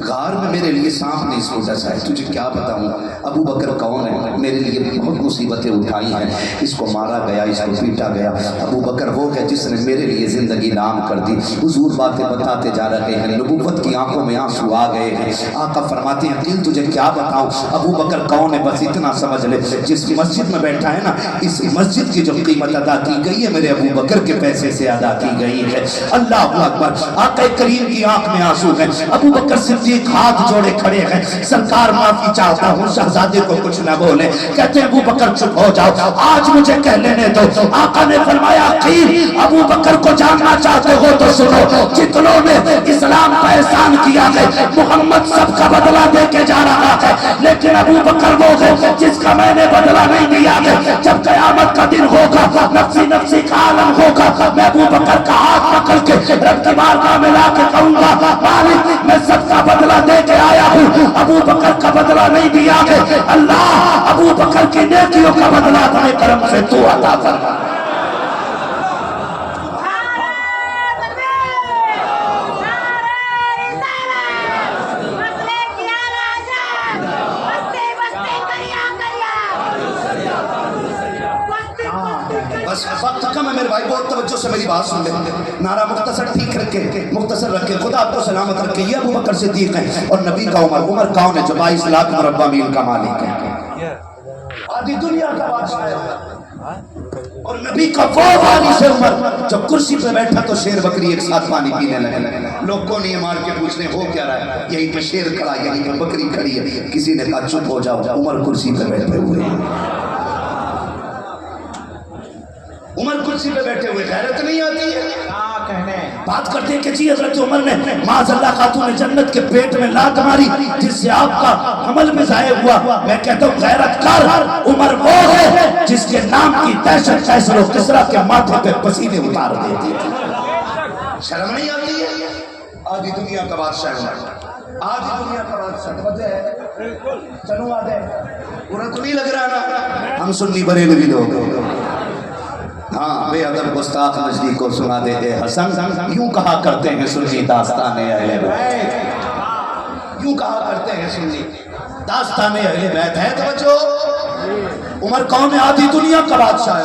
غار میں میرے لیے سانپ نہیں سو ڈسا ہے، تجھے کیا بتاؤں ابو بکر کون ہے؟ میرے لیے بہت مصیبتیں اٹھائی ہیں، اس کو مارا گیا، اس کو پیٹا گیا، ابو بکر وہ ہے جس نے میرے لیے زندگی نام کر دی۔ حضور باتیں بتاتے جا رہے ہیں، نبوت کی آنکھوں میں آنسو آ گئے ہیں۔ آقا فرماتے ہیں عقیل تجھے کیا بتاؤں ابو بکر کون ہے؟ بس اتنا سمجھ لے، جس مسجد میں بیٹھا ہے نا، اس مسجد کی جو قیمت ادا کی گئی ہے میرے ابو بکر کے پیسے سے ادا کی گئی ہے۔ اللہ اکبر، آقا کریم کی آنکھ میں آنسو ہیں، ابو بکر صدیق ہاتھ جوڑے کھڑے ہیں، سرکار معافی چاہتا ہوں، شہزادے کو کچھ نہ بولے، کہتے ہیں ابو بکر چپ ہو جاؤ، آج مجھے کہہ لینے دو۔ آقا نے فرمایا عقیل ابو بکر کو جاننا چاہتے ہو تو سنو، جتنوں نے اسلام کا احسان کیا ہے محمد سب کا بدلہ دے کے جا رہا ہے، لیکن ابو بکر وہ ہے جس کا میں نے بدلہ نہیں دیا ہے۔ جب قیامت کا دن ہوگا، نفسی نفسی کا عالم ہوگا، میں ابو بکر کا ہاتھ پکڑ کے رب کی بارگاہ میں لا کے کہوں گا مالک میں سب کا بدلہ دے کے آیا ہوں، ابو بکر کا بدلہ نہیں دیا ہے، اللہ ابو بکر کی نیکیوں کا بدلہ اپنے کرم سے تو عطا فرما۔ بس وقت کم ہے میرے بھائی، بہت توجہ سے میری بات سن لیں، نعرہ مختصر ٹھیک رکھے، مختصر رکھے، خدا آپ کو سلامت رکھے۔ یہ ابو بکر صدیق ہیں اور نبی کا عمر، عمر کون ہے جو 22 لاکھ مربع میل کا مالک ہے، آدھی دنیا کا بادشاہ ہے، اور نبی کا وہ وارث عمر جو کرسی پہ بیٹھا تو شیر بکری ایک ساتھ پانی پینے لگے، لوگ کو نہیں مار کے پوچھنے ہو کیا رہا ہے، یہیں پہ شیر کھڑا ہے، یہیں پہ بکری کھڑی ہے، کسی نے کہا چپ ہو جاؤ، عمر کرسی پہ بیٹھے ہوئے ہیں، عمر کرسی پہ بیٹھے ہوئے، غیرت نہیں آتی ہے؟ بات کرتے ہیں کہ جی حضرت عمر نے معاذ اللہ خاتون جنت کے پیٹ میں لات ماری جس سے آپ کا حمل میں ضائع ہوا، میں کہتا ہوں غیرت کر، عمر وہ ہے جس کے نام کی دہشت قیصر و کسریٰ کے ماتھے پہ پسینے اتار دیتی ہے۔ شرم نہیں آتی ہے؟ آدھی دنیا کا بادشاہ ہے، آدھی دنیا کا بادشاہ، وجہ ہے چلو آدھے پورا تو نہیں لگ رہا نا، ہم سنی بریلوی لوگ، ہاں بے ادب گستاخ نجدی کو سنا دے اے حسن، یوں کہا کرتے ہیں سنی داستان اہل بیت، یوں کہا کرتے ہیں سنی داستان اہل بیت ہے۔ توجہ، عمر کون ہے؟ آدھی دنیا کا بادشاہ ہے،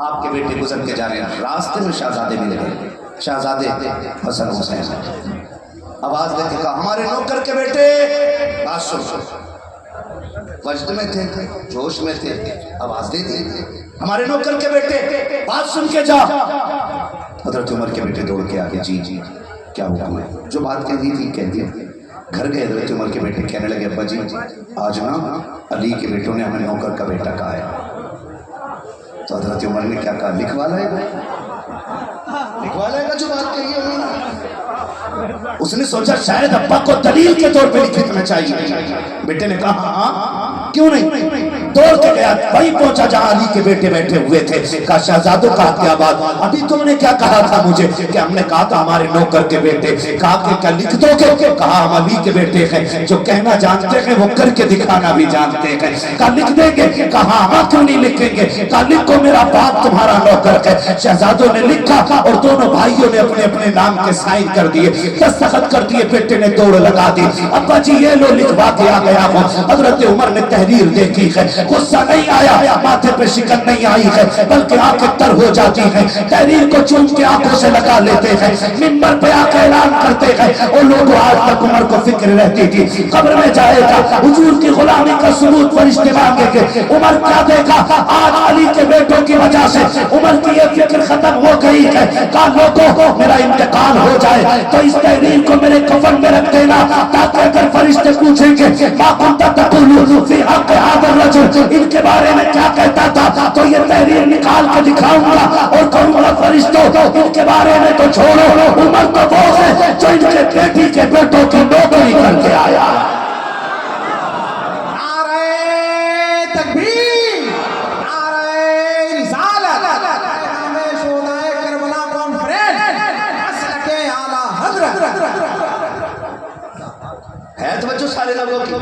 آپ کے بیٹے گزر کے جا رہے ہیں، راستے میں شہزادے مل گئے، شہزادے حسن حسین، آواز دے کے کہا ہمارے نوکر کے بیٹے، بات سن، وجد میں تھے، جوش میں تھے، آواز دے دی، ہمارے نوکر کے بیٹے بات سن کے جا۔ حضرت عمر کے بیٹے دوڑ کے آگے، جی جی کیا حکم ہے؟ جو بات کہہ دی تھی کہہ دی۔ گھر گئے، حضرت عمر کے بیٹے کہنے لگے ابا جی آج نا علی کے بیٹوں نے ہمیں نوکر کا بیٹا کہا ہے۔ تو حضرت عمر نے کیا کہا؟ لکھوا لائے گا، لکھوا لائے گا جو بات کہی ہے انہوں نے۔ اس نے سوچا شاید ابا کو دلیل کے طور پہ لکھنا چاہیے۔ بیٹے نے کہا ہاں کیوں نہیں، دوڑ کے گیا، وہیں پہنچا جہاں علی کے بیٹے بیٹھے ہوئے تھے۔ کہا شہزادوں کا کیا بات، ابھی تم نے کیا کہا تھا مجھے؟ کہ ہم نے کہا تھا ہمارے نوکر کے بیٹے۔ کہا کہ کیا لکھ دو گے؟ کہا ہم علی کے بیٹے ہیں، جو کہنا جانتے ہیں وہ کر کے دکھانا بھی جانتے ہیں۔ کہا لکھ دیں گے؟ کہا ہاں کیوں نہیں لکھیں گے؟ کہا لکھو میرا باپ تمہارا نوکر ہے۔ شہزادوں نے لکھا اور دونوں بھائیوں نے اپنے اپنے نام کے سائن کر دیے، دستخط کر دیے۔ بیٹے نے دوڑ لگا دی، ابا جی یہ لو لکھوا کے آ گیا ہوں۔ حضرت عمر نے تحریر دیکھی ہے، غصہ نہیں آیا، ماتھے پہ شکن نہیں آئی ہے، بلکہ آنکھیں تر ہو جاتی ہیں۔ تحریر کو چوم کے آنکھوں سے لگا لیتے ہیں، منبر پہ آ کے اعلان کرتے ہیں۔ اور لوگوں آج تک عمر کو فکر رہتی تھی قبر میں جائے گا، حضور کی غلامی کا ثبوت فرشتے مانگیں گے۔ عمر کیا دیکھا؟ آج علی کے بیٹوں کی وجہ سے عمر کی یہ فکر ختم ہو گئی ہے۔ کہا لوگوں میرا انتقال ہو جائے تو اس تحریر کو میرے کفن میں رکھ دینا، تاکہ اگر فرشتے پوچھیں گے ما کنت تقول فی حق هذا الرجل، ان کے بارے میں کیا کہتا تھا، تو یہ تحریر نکال کے دکھاؤں گا اور کہوں گا فرشتوں ان کے بارے میں تو چھوڑو، عمر تو وہ ہے جو ان کے بیٹی کے بیٹوں کی نوکری کر کے آیا۔ نعرہ تکبیر، نعرہ رسالت، امام شہدائے کربلا کانفرنس، مسلک اعلیٰ حضرت۔ ہے توجہ سارے لوگوں کی؟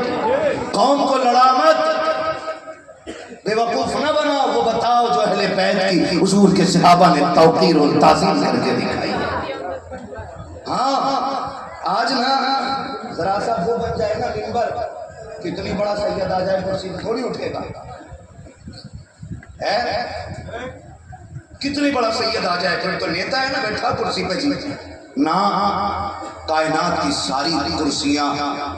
قوم کو لڑا مت، بے وقوف نہ بنا، وہ بتاؤ جو اہل بیت کی حضور کے صحابہ نے توقیر اور تعظیم کر کے دکھائی ہے۔ ہاں آج نا ذرا سا وہ بن جائے نا منبر، کتنی بڑا سید آ جائے کرسی تھوڑی اٹھے گا، کتنی بڑا سید آ جائے، کوئی تو نیتا ہے نا بیٹھا کرسی پہ، جی نا، کائنات کی ساری کرسیاں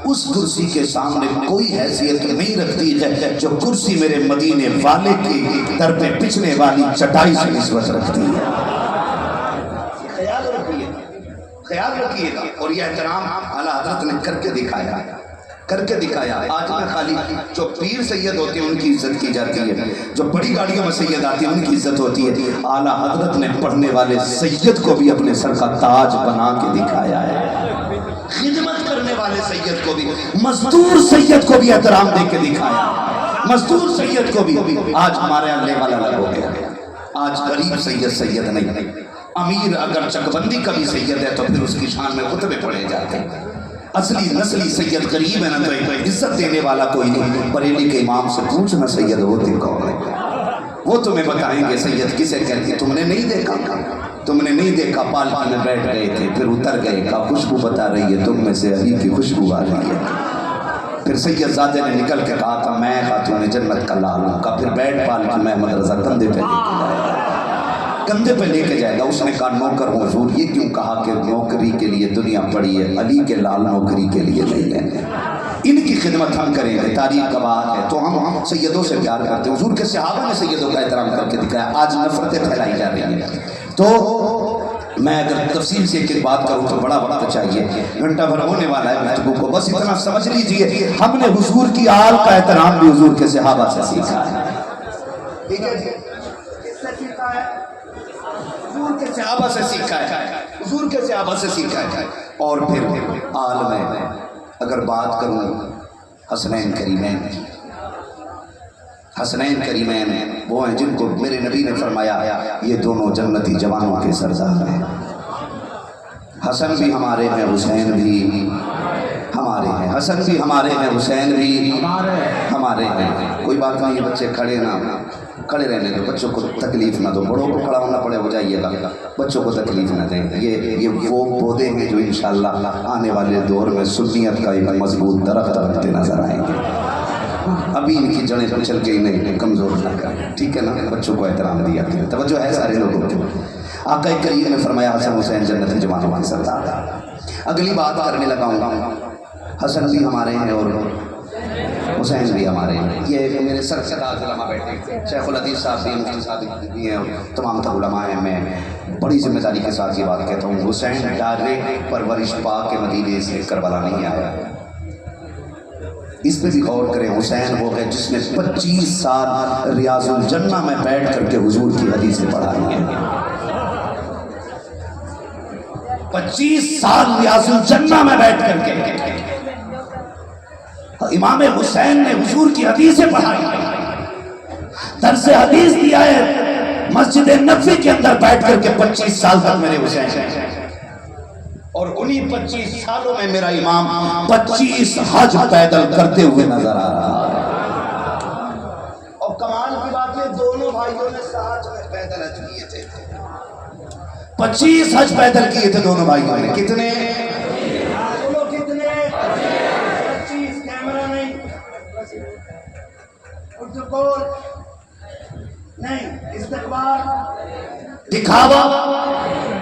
اس کرسی کے سامنے کوئی حیثیت نہیں رکھتی ہے جو کرسی میرے مدینے والے کی در پہ پچھنے والی چٹائی سے نسبت رکھتی ہے۔ خیال رکھیے، خیال رکھیے گا۔ اور یہ احترام اعلیٰ حضرت نے کر کے دکھایا، کر کے دکھایا۔ آج میں خالی جو پیر سید ہوتے ہیں ان کی عزت کی جاتی ہے، جو بڑی گاڑیوں میں سید آتی ہیں ان کی عزت ہوتی ہے۔ اعلیٰ حضرت نے پڑھنے والے سید کو بھی اپنے سر کا تاج بنا کے دکھایا ہے، خدمت کرنے والے سید کو بھی، مزدور سید کو بھی احترام دے کے دکھایا، مزدور سید کو بھی۔ آج ہمارے اللہ والا الگ ہو گیا، آج غریب سید سید نہیں، امیر اگر چکبندی کا بھی سید ہے تو پھر اس کی شان میں خطبے پڑھے جاتے ہیں۔ اصلی نسلی سید غریب ہے نا تو عزت دینے والا کوئی نہیں۔ بریلی کے امام سے پوچھنا سید ہوتے کون ہے، وہ تمہیں بتائیں گے سید کسے کہتے ہیں۔ تم نے نہیں دیکھا، تم نے نہیں دیکھا، پالکی میں بیٹھ گئے تھے پھر اتر گئے، کہا خوشبو بتا رہی ہے تم میں سے علی کی خوشبو آ رہی ہے۔ پھر سید زادے نے نکل کے کہا تھا میں خاتون جنت کا لال ہوں، کہا پھر بیٹھ پالکی میں احمد رضا کندھے پہ لے کے جائے گا، کندھے پہ لے کے جائے گا۔ اس نے کہا نوکر ہوں حضور، یہ کیوں کہا کہ نوکری کے لیے دنیا پڑی ہے، علی کے لال نوکری کے لیے نہیں لینے، ان کی خدمت ہم کریں گے، تاریخ کا بات ہے تو ہم سیدوں سے پیار کرتے ہیں۔ حضور کے صحابہ نے سیدوں کا احترام کر کے دکھایا، آج نفرتیں پھیلائی جا رہی ہیں۔ تو میں اگر تفصیل سے ایک بات کروں تو بڑا وقت چاہیے، گھنٹہ بھر ہونے والا ہے گفتگو کو، بس اتنا سمجھ لیجئے ہم نے حضور کی آل کا احترام بھی حضور کے صحابہ سے سیکھا ہے۔ ٹھیک ہے جی، کس سے سیکھا ہے؟ حضور کے صحابہ سے سیکھا ہے، حضور کے صحابہ سے سیکھا ہے۔ اور پھر آل میں اگر بات کروں حسنین کریمین کی، حسنین کریمین وہ ہیں جن کو میرے نبی نے فرمایا یہ دونوں جنتی جوانوں کے سردار ہیں۔ حسن بھی ہمارے ہیں، حسین بھی ہمارے ہیں، حسن بھی ہمارے ہیں، حسین بھی ہمارے ہیں۔ کوئی بات نہیں، بچے کھڑے نہ، کھڑے رہنے دو، بچوں کو تکلیف نہ دو، بڑوں کو کھڑا ہونا پڑے ہو جائیے گا، بچوں کو تکلیف نہ دیں۔ یہ وہ پودے ہیں جو انشاءاللہ آنے والے دور میں سنیت کا ایک مضبوط درخت بنتے نظر آئیں گے۔ ابھی ان کی چڑھیں پچھل کے انہیں کمزور نہ کریں، ٹھیک ہے نا؟ بچوں کو احترام دیا کریں، توجہ ہے سارے لوگوں کی۔ آقا کریم نے فرمایا حسن حسین جنت جماعت کے سردار۔ اگلی بات کرنے لگا ہوں، حسن بھی ہمارے ہیں اور حسین بھی ہمارے ہیں۔ یہ میرے سر سے تاج علماء بیٹھے، شیخ الحدیث صاحب بھی، مفتی صاحب بھی ہیں، اور تمام تر علماء ہیں۔ میں بڑی ذمہ داری کے ساتھ یہ بات کہتا ہوں، حسین ڈائریکٹ پرورش پاک کے مدینے سے کربلا نہیں آیا۔ اس پہ بھی غور کریں، حسین وہ ہے جس نے 25 سال ریاض الجنہ میں بیٹھ کر کے حضور کی حدیثیں پڑھائی ہیں۔ 25 سال ریاض الجنہ میں بیٹھ کر کے امام حسین نے حضور کی حدیثیں پڑھائی، درس حدیث دیا ہے مسجد نبوی کے اندر بیٹھ کر کے 25 سال تک میرے حسین، اور انہی 25 سالوں میں میرا امام 25 حج پیدل کرتے ہوئے نظر آ رہا ہے۔ اور کمال کی بات ہے دونوں بھائیوں نے ساتھ میں پیدل حج کیے تھے، 25 حج پیدل کیے تھے دونوں بھائیوں نے۔ کتنے؟ بولو کتنے؟ 25۔ کیمرہ نہیں، پروٹوکول نہیں، استقبال، دکھاوا۔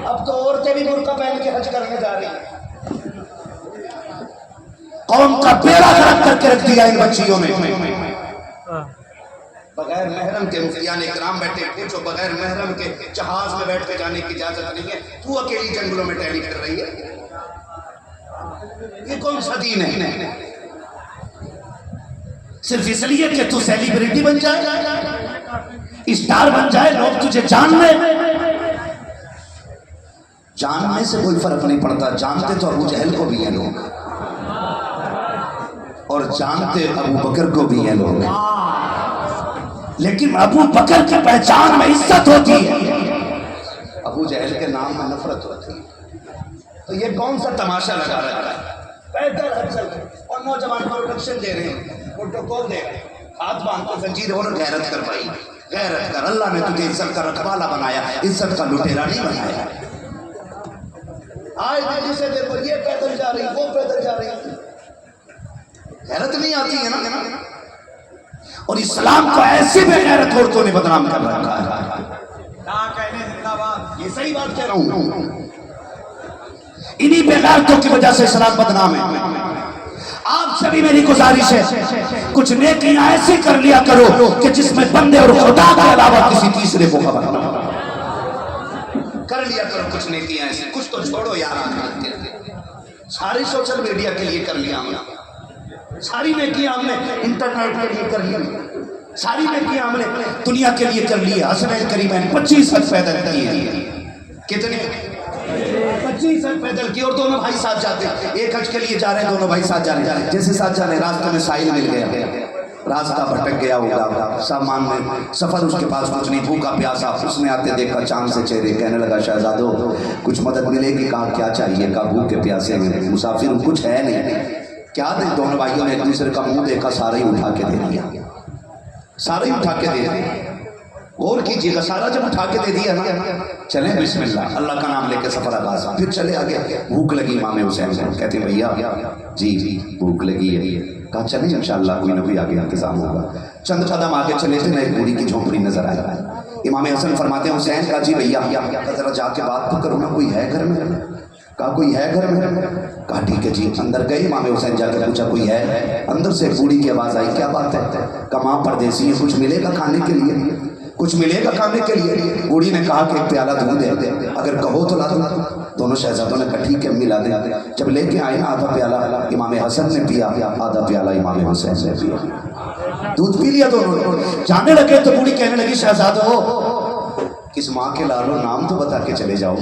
اب تو عورتیں بھی برقع پہن کے حج کرنے جا رہی ہیں۔ قوم کا بیڑا غرق کر کے رکھ دیا ان بچیوں نے۔ بغیر محرم کے مفتیان اکرام بیٹھے، پوچھو بغیر محرم کے جہاز میں بیٹھ کے جانے کی اجازت نہیں ہے، تو اکیلی جنگلوں میں ٹہلی کر رہی ہے؟ یہ کون سا دین ہے؟ صرف اس لیے کہ تو سیلیبریٹی بن جائے، اسٹار بن جائے، لوگ تجھے جان لیں۔ جاننے سے کوئی فرق نہیں پڑتا، جانتے تو ابو جہل کو بھی ہیں لوگ، اور جانتے ابو بکر کو بھی ہیں لوگ، لیکن ابو بکر کی پہچان میں عزت ہوتی ہے، ابو جہل کے نام میں نفرت ہوتی ہے۔ تو یہ کون سا تماشا لگا رہا ہے؟ پیدل حج چل رہے اور نوجوان پروٹیکشن دے رہے ہیں، پروٹوکول دے رہے ہیں، ہاتھ باندھ کے زنجیر، اور غیرت کر بھائی، غیرت کر۔ اللہ نے تجھے عزت کا رکھوالا بنایا، عزت کا لٹیرا نہیں بنایا۔ آج جسے دیکھو یہ پیدل جا رہی، وہ پیدل جا رہی، غیرت نہیں آتی ہے نا؟ اور اسلام کو ایسے بے غیرت عورتوں نے بدنام کر رکھا ہے۔ یہ صحیح بات کہہ رہا ہوں، انہی بے غیرتوں کی وجہ سے اسلام بدنام ہے۔ آپ سے بھی میری گزارش ہے، کچھ نیکیاں ایسی کر لیا کرو کہ جس میں بندے اور خدا کے علاوہ کسی تیسرے کو خبر نہ ہو۔ کر لیا کرو کچھ نیکیاں ایسی، کچھ تو چھوڑو یار۔ ساری سوشل میڈیا کے لیے کر لیا ہم نے، ساری نیکیاں ہم نے انٹرنیٹ کے لیے کر لی، ساری نیکیاں ہم نے دنیا کے لیے کر لی۔ حسنین کریمین 25 حج پیدل کیے، کتنے؟ 25 حج پیدل کی، اور دونوں بھائی ساتھ جاتے ہیں، ایک حج کے لیے جا رہے ہیں، دونوں بھائی ساتھ جا رہے ہیں۔ جیسے ساتھ جا رہے ہیں، راستے میں ساحل مل گیا، راستہ بھٹک گیا ہوگا، سامان میں سفر اس کے پاس کچھ نہیں، بھوکا پیاسا، اس نے آتے دیکھا چاند سے چہرے، کہنے لگا شہزادو کچھ مدد ملے گی؟ کہا کیا چاہیے؟ کہا بھوکے پیاسے ہیں، مسافر ہوں، کچھ ہے نہیں، کیا دیں؟ دونوں بھائیوں نے ایک دوسرے کا منہ دیکھا، سارے ہی اٹھا کے دے دیا، سارے ہی اٹھا کے دے دیا۔ غور کیجیے گا، سارا جب اٹھا کے دے دیا نا، چلیں بسم اللہ، اللہ کا نام لے کے سفر آغاز۔ پھر چلے آگے، بھوک لگی امام حسین کو، کہتے ہیں بھیا جی بھوک لگی ہے، کہا چلیں انشاءاللہ کوئی نہ کوئی آگے انتظام ہوگا۔ چند قدم آگے چلے تھے، ایک بوڑھی کی جھونپڑی نظر آئی۔ امام حسن فرماتے ہیں حسین کہا جی بھیا ذرا جا کے بات تو کرو نا، کوئی ہے گھر میں؟ کہا کوئی ہے گھر میں؟ کہا ٹھیک ہے جی۔ اندر گئے، امام حسین جا کے پوچھا کوئی ہے؟ اندر سے بوڑھی کی آواز آئی، کیا بات ہے؟ کہا ماں پردیسی ہے، کچھ ملے گا کھانے کے لیے؟ کچھ ملے گا کھانے کے لیے؟ بوڑھی نے کہا کہ ایک پیالہ دودھ دے، اگر کہو تو لا دوں۔ دونوں شہزادوں نے کہا ٹھیک ہے ملا دے۔ جب لے کے آئے نا، آدھا پیالہ امام حسن نے پیا، آدھا پیالہ امام حسین نے پیا، دودھ پی لیا دونوں۔ جانے لگے تو بوڑھی کہنے لگی شہزادو کس ماں کے لالو نام تو بتا کے چلے جاؤ۔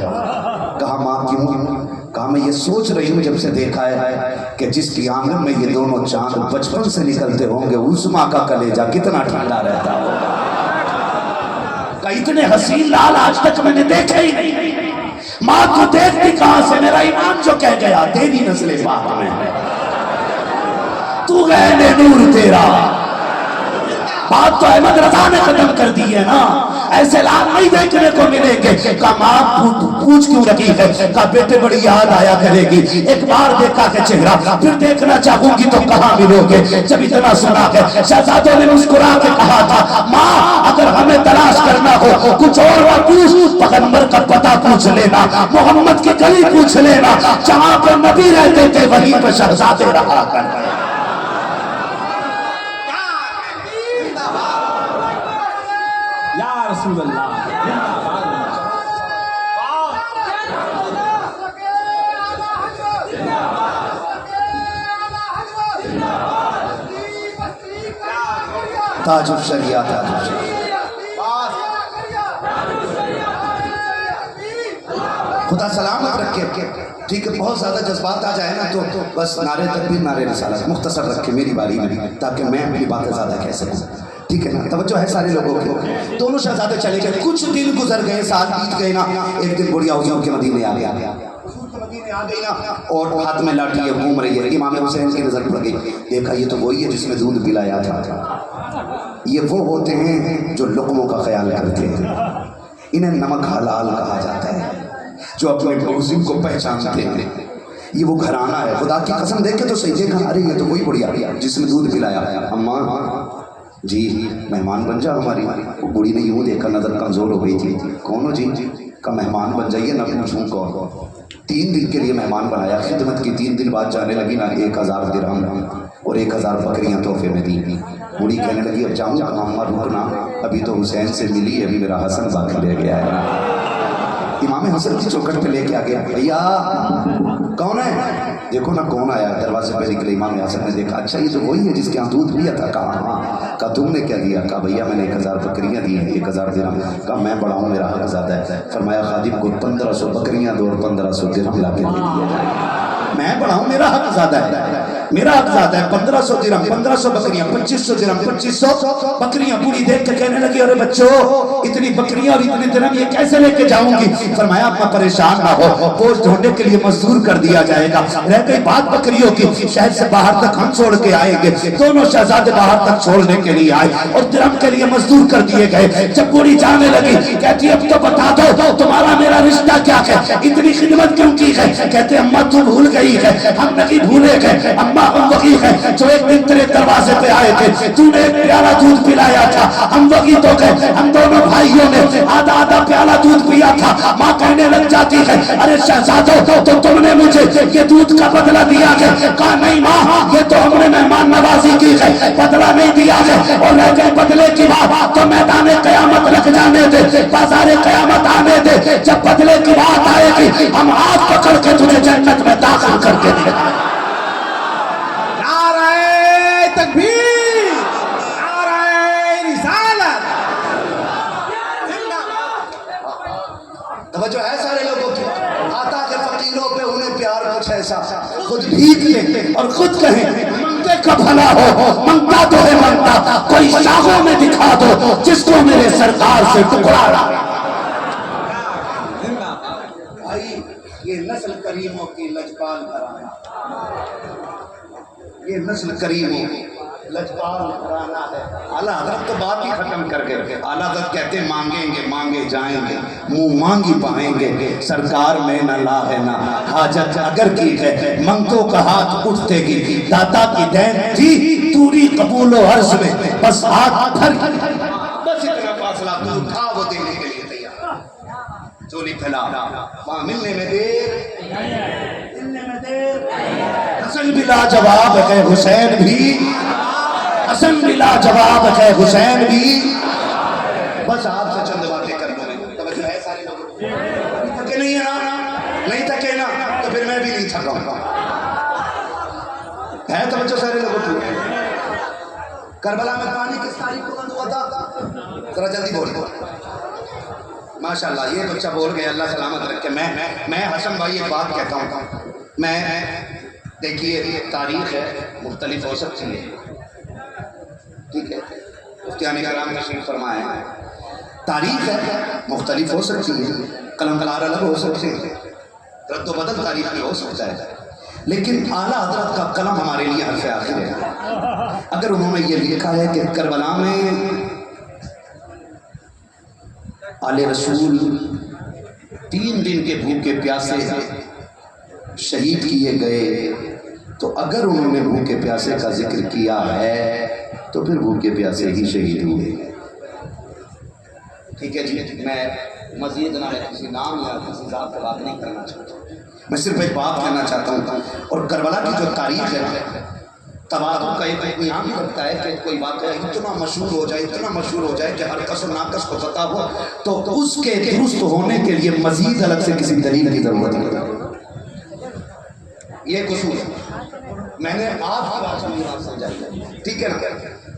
کہا ماں کیوں؟ کہا میں یہ سوچ رہی ہوں جب سے دیکھا ہے کہ جس کی آنگن میں یہ دونوں چاند بچپن سے نکلتے ہوں گے، اس ماں کا کلیجہ کتنا ٹھنڈا رہتا ہوگا۔ کہ اتنے حسین لال آج تک میں نے دیکھے ہی نہیں۔ ماں تو دیکھتی کہاں سے؟ میرا امام جو کہہ گیا تیری نسل پاک میں تو غیر نور تیرا بات تو احمد رضا نے ختم کر دی ہے نا، ایسے لال نہیں دیکھنے کو ملیں گے۔ کہا ماں پوچھ کیوں رکھی ہے؟ کہا بیٹے بڑی یاد آیا کرے گی، ایک بار دیکھا کہ چہرہ پھر دیکھنا چاہوں گی تو کہاں ملو گے؟ جب اتنا سنا ہے شہزادوں نے مسکرا کے کہا تھا ماں اگر ہمیں تلاش کرنا ہو کچھ اور نہ پوچھ، پیغمبر کا پتہ پوچھ لینا، محمد کی گلی پوچھ لینا، جہاں پر نبی رہتے تھے وہیں پر شہزادے رہا کر۔ یا رسول اللہ تاج الشریعہ، تاج الشریعہ۔ خدا سلامت رکھے، ٹھیک ہے، بہت زیادہ جذبات آ جائے نا تو بس نعرے تکبیر نعرے رسالت مختصر رکھے میری باری میں، تاکہ میں اپنی باتیں زیادہ کہہ سکوں، ٹھیک ہے نا؟ توجہ ہے سارے لوگوں کی۔ دونوں شہزادے چلے گئے، کچھ دن گزر گئے، سال بیت گئے نا، ایک دن بڑھیا حضور کے مدینے آ گیا، آ گئی نا، اور ہاتھ میں لاٹھی ہے، گھوم رہی ہے۔ امام حسین کی نظر پڑ گئی، دیکھا یہ تو وہی ہے جس میں دودھ پلایا تھا۔ یہ وہ ہوتے ہیں جو لقموں کا خیال کرتے ہیں، انہیں نمک حلال کہا جاتا ہے، جو اپنے موزن کو پہچانتے ہیں۔ یہ وہ گھرانہ ہے، خدا کی قسم دیکھ کے تو صحیح دیکھا، ارے یہ تو وہی بڑھیا جس میں دودھ پلایا۔ اماں جی مہمان بن جا ہماری۔ وہ بوڑھی نے یوں دیکھا، نظر کمزور ہو گئی تھی۔ کون ہو جی؟ کا مہمان بن جائیے نہ پوچھوں کون۔ 3 دن کے لیے مہمان بنایا، خدمت کی، 3 دن بعد جانے لگی نا 1000 درہم اور 1000 بکریاں تحفے میں دی۔ بوڑھی کہنے لگی اب جاؤں کہاں؟ اماں رکنا، ابھی تو حسین سے ملی، ابھی میرا حسن باقی رہ گیا ہے۔ امام حسن کی چوکھٹ پہ لے کے آ گیا، بھیا کون ہے؟ دیکھو نا کون آیا، دروازے پہ نکلے۔ امام حسن نے دیکھا، اچھا یہ تو وہی ہے جس کے ہاں دودھ پیا تھا۔ کہا ہاں۔ کہا تم نے کیا دیا؟ کہا بھیا میں نے 1000 بکریاں دی ہیں، 1000 درہم۔ کہا میں بڑا ہوں، میرا حق زیادہ ہے۔ فرمایا خادم کو 1500 بکریاں دو اور 1500 درہم لا کے دے دیا جائے۔ میں بڑا ہوں، میرا حق زیادہ ہے، میرا حق زیادہ ہے۔ 1500 درہم، 1500 بکریاں، 2500 درہم، 2500 بکریاں۔ بوڑھی دیکھ کے کہنے لگی ارے بچوں اتنی بکریاں اور اتنے درہم یہ کیسے لے کے جاؤں گی؟ فرمایا اپنا پریشان نہ ہو، گوشت ڈھونڈنے کے لیے مزدور کر دیا جائے گا، رہ گئی بات بکریوں کی، شہر سے باہر تک ہم چھوڑ کے آئیں گے۔ دونوں شہزادے باہر تک چھوڑنے کے لیے آئے اور درہم کے لیے مزدور کر دیے گئے۔ جب بوڑھی جانے لگی کہتی اب تو بتا دو تمہارا میرا رشتہ کیا ہے، اتنی خدمت کیوں کی ہے؟ کہتے اماں تو بھول گئی ہے، ہم نہیں بھولے گئے، اماں ہم وہی ہیں جو ایک دن تیرے دروازے پہ آئے تھے، تو نے ایک پیالہ دودھ پلایا تھا، ہم وہی تو گئے، ہم دونوں بھائیوں نے آدھا آدھا پیالہ دودھ پیا تھا۔ ماں کہنے لگ جاتی ہے ارے شہزادو تو تم نے مجھے یہ دودھ کا بدلہ دیا ہے؟ کہا نہیں ماں، یہ تو ہم نے مہمان نوازی کی ہے، بدلہ نہیں دیا ہے، اور رہ گئے بدلے کی بات تو میدان قیامت لگ جانے دے، بازار قیامت آنے دے، جب بدلے کی بات آئے گی ہم ہاتھ پکڑ کے تجھے جنت میں داخل کر کے دیں۔ نعرہ تکبیر، نعرہ رسالت۔ توجہ ہے سارے لوگوں کی؟ آتا کہ فقیروں پہ انہیں پیار کچھ ایسا، خود بھیگ لیں اور خود کہیں منگتے کا بھلا ہو، منگتا تو ہے منگتا، کوئی شاخوں میں دکھا دو جس کو میرے سرکار سے ٹکرا رہا۔ بھائی یہ نسل کریموں کی لجپال گھرانہ، یہ نسل کریموں لجپال گھرانہ ہے۔ اعلیٰ حضرت تو بات ہی ختم کر گئے، اعلیٰ حضرت کہتے مانگیں گے مانگے جائیں گے، منہ مانگی پائیں گے، سرکار میں نہ لا ہے نہ حاجت اگر کی ہے، منگتوں کا ہاتھ اٹھتے گی، داتا کی دین تھی توری قبول و عرض میں، بس ہاتھ پھر بس اتنا فاصلہ دور تھا وہ دینے کے لیے تیار، چولی پھیلا وہاں ملنے میں دیر، حسن بلا جواب ہے حسین بھی، حسن بلا جواب ہے حسین بھی۔ بس آپ سے چند باتیں کر دوں میں، توجہ ہے سارے لوگ؟ تھکے نہیں ہے نا؟ نہیں تھکے نا تو پھر میں بھی نہیں تھکا ہوں، ہے توجہ سارے لوگوں کی؟ کربلا میں پانی کس تاریخ کو بند ہوا تھا؟ ذرا جلدی بول۔ ماشاءاللہ یہ بچہ بول گیا، اللہ سلامت رکھے۔ میں حسن بھائی ایک بات کہتا ہوں، میں دیکھیے تاریخ ہے مختلف ہو سکتی ہے، ٹھیک ہے، مفتیان کرام تشریف فرمائے ہیں، تاریخ ہے مختلف ہو سکتی ہے، قلم قلار الگ ہو سکتے ہیں، رد و بدل تاریخ میں ہو سکتا ہے، لیکن اعلیٰ حضرت کا قلم ہمارے لیے حرف آخر ہے۔ اگر انہوں نے یہ لکھا ہے کہ کربلا میں آل رسول 3 دن کے بھوکے پیاسے شہید کیے گئے، تو اگر انہوں نے بھوکے پیاسے کا ذکر کیا ہے تو پھر بھوکے پیاسے ہی شہید ہوئے۔ ٹھیک ہے جی، میں مزید نہ کسی نام یا کسی ذات پر بات نہیں کرنا چاہتا، میں صرف ایک بات کہنا چاہتا ہوں۔ اور کربلا کی جو تاریخ ہے، تواضع کا ایک نام رکھتا ہے کہ کوئی واقعہ اتنا مشہور ہو جائے، اتنا مشہور ہو جائے کہ ہر کس و ناقص کو پتہ ہو، تو اس کے درست ہونے کے لیے مزید الگ سے کسی دلیل کی ضرورت نہیں۔ یہ قصور ہے، میں نے آپ کی بات سمجھائی، ٹھیک ہے نا۔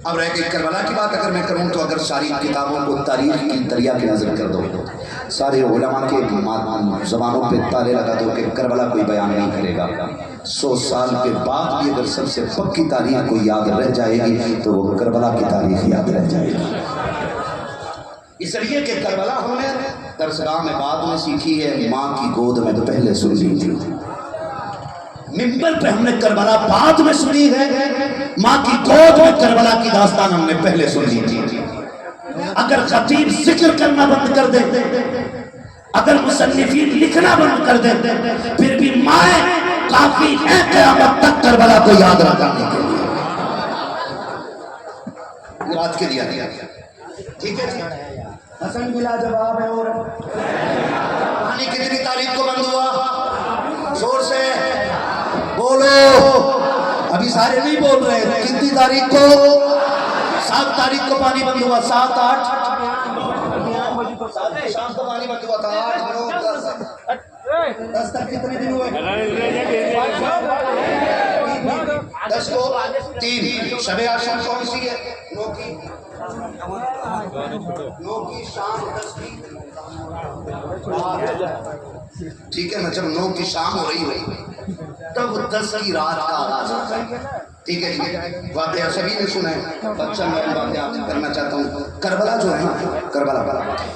اب رہ گئی کربلا کی بات، اگر میں کروں تو اگر ساری کتابوں کو تاریخ کی دریا کے نظر کر دو، سارے علماء کے زبانوں پہ تالے لگا دو کہ کربلا کوئی بیان نہیں کرے گا، 100 سال کے بعد بھی اگر سب سے پکی تاریخ کو یاد رہ جائے گی تو وہ کربلا کی تاریخ یاد رہ جائے گی۔ اس لیے کہ کربلا ہم نے درسگاہ میں بعد میں سیکھی ہے، ماں کی گود میں تو پہلے سن لی تھی، ممبر پہ ہم نے کربلا بعد میں سنی ہے، ماں کی گود میں کربلا کی داستان ہم نے پہلے سن لی تھی۔ اگر خطیب ذکر کرنا بند کر دے، اگر مصنفین لکھنا بند کر دے، پھر بھی مائیں کافی ہیں قیامت تک کربلا کو یاد رکھنے کے لیے۔ یہ بات کے دیا ٹھیک ہے جی۔ حسن بلا جواب ہے، اور پانی کتنی تاریخ کو بند ہوا؟ زور سے بولو، ابھی سارے نہیں بول رہے۔ کتنی تاریخ کو؟ 7 تاریخ کو پانی بند ہوا، 7 8 شام کو پانی بند ہوا تھا، 8 9 10 تک کتنے دن ہوئے؟ 10 کو 3۔ شب عاشور کون سی ہے؟ 9 کی شام 10 کی، ٹھیک ہے نا۔ جب 9 کی شام ہو رہی ہوئی تب 10 کی رات کا آغاز ہوتا ہے، ٹھیک ہے جی۔ واقعہ سبھی نے سنا ہے، بچہ میں واقعہ آپ سے کرنا چاہتا ہوں۔ کربلا جو ہے نا، کربلا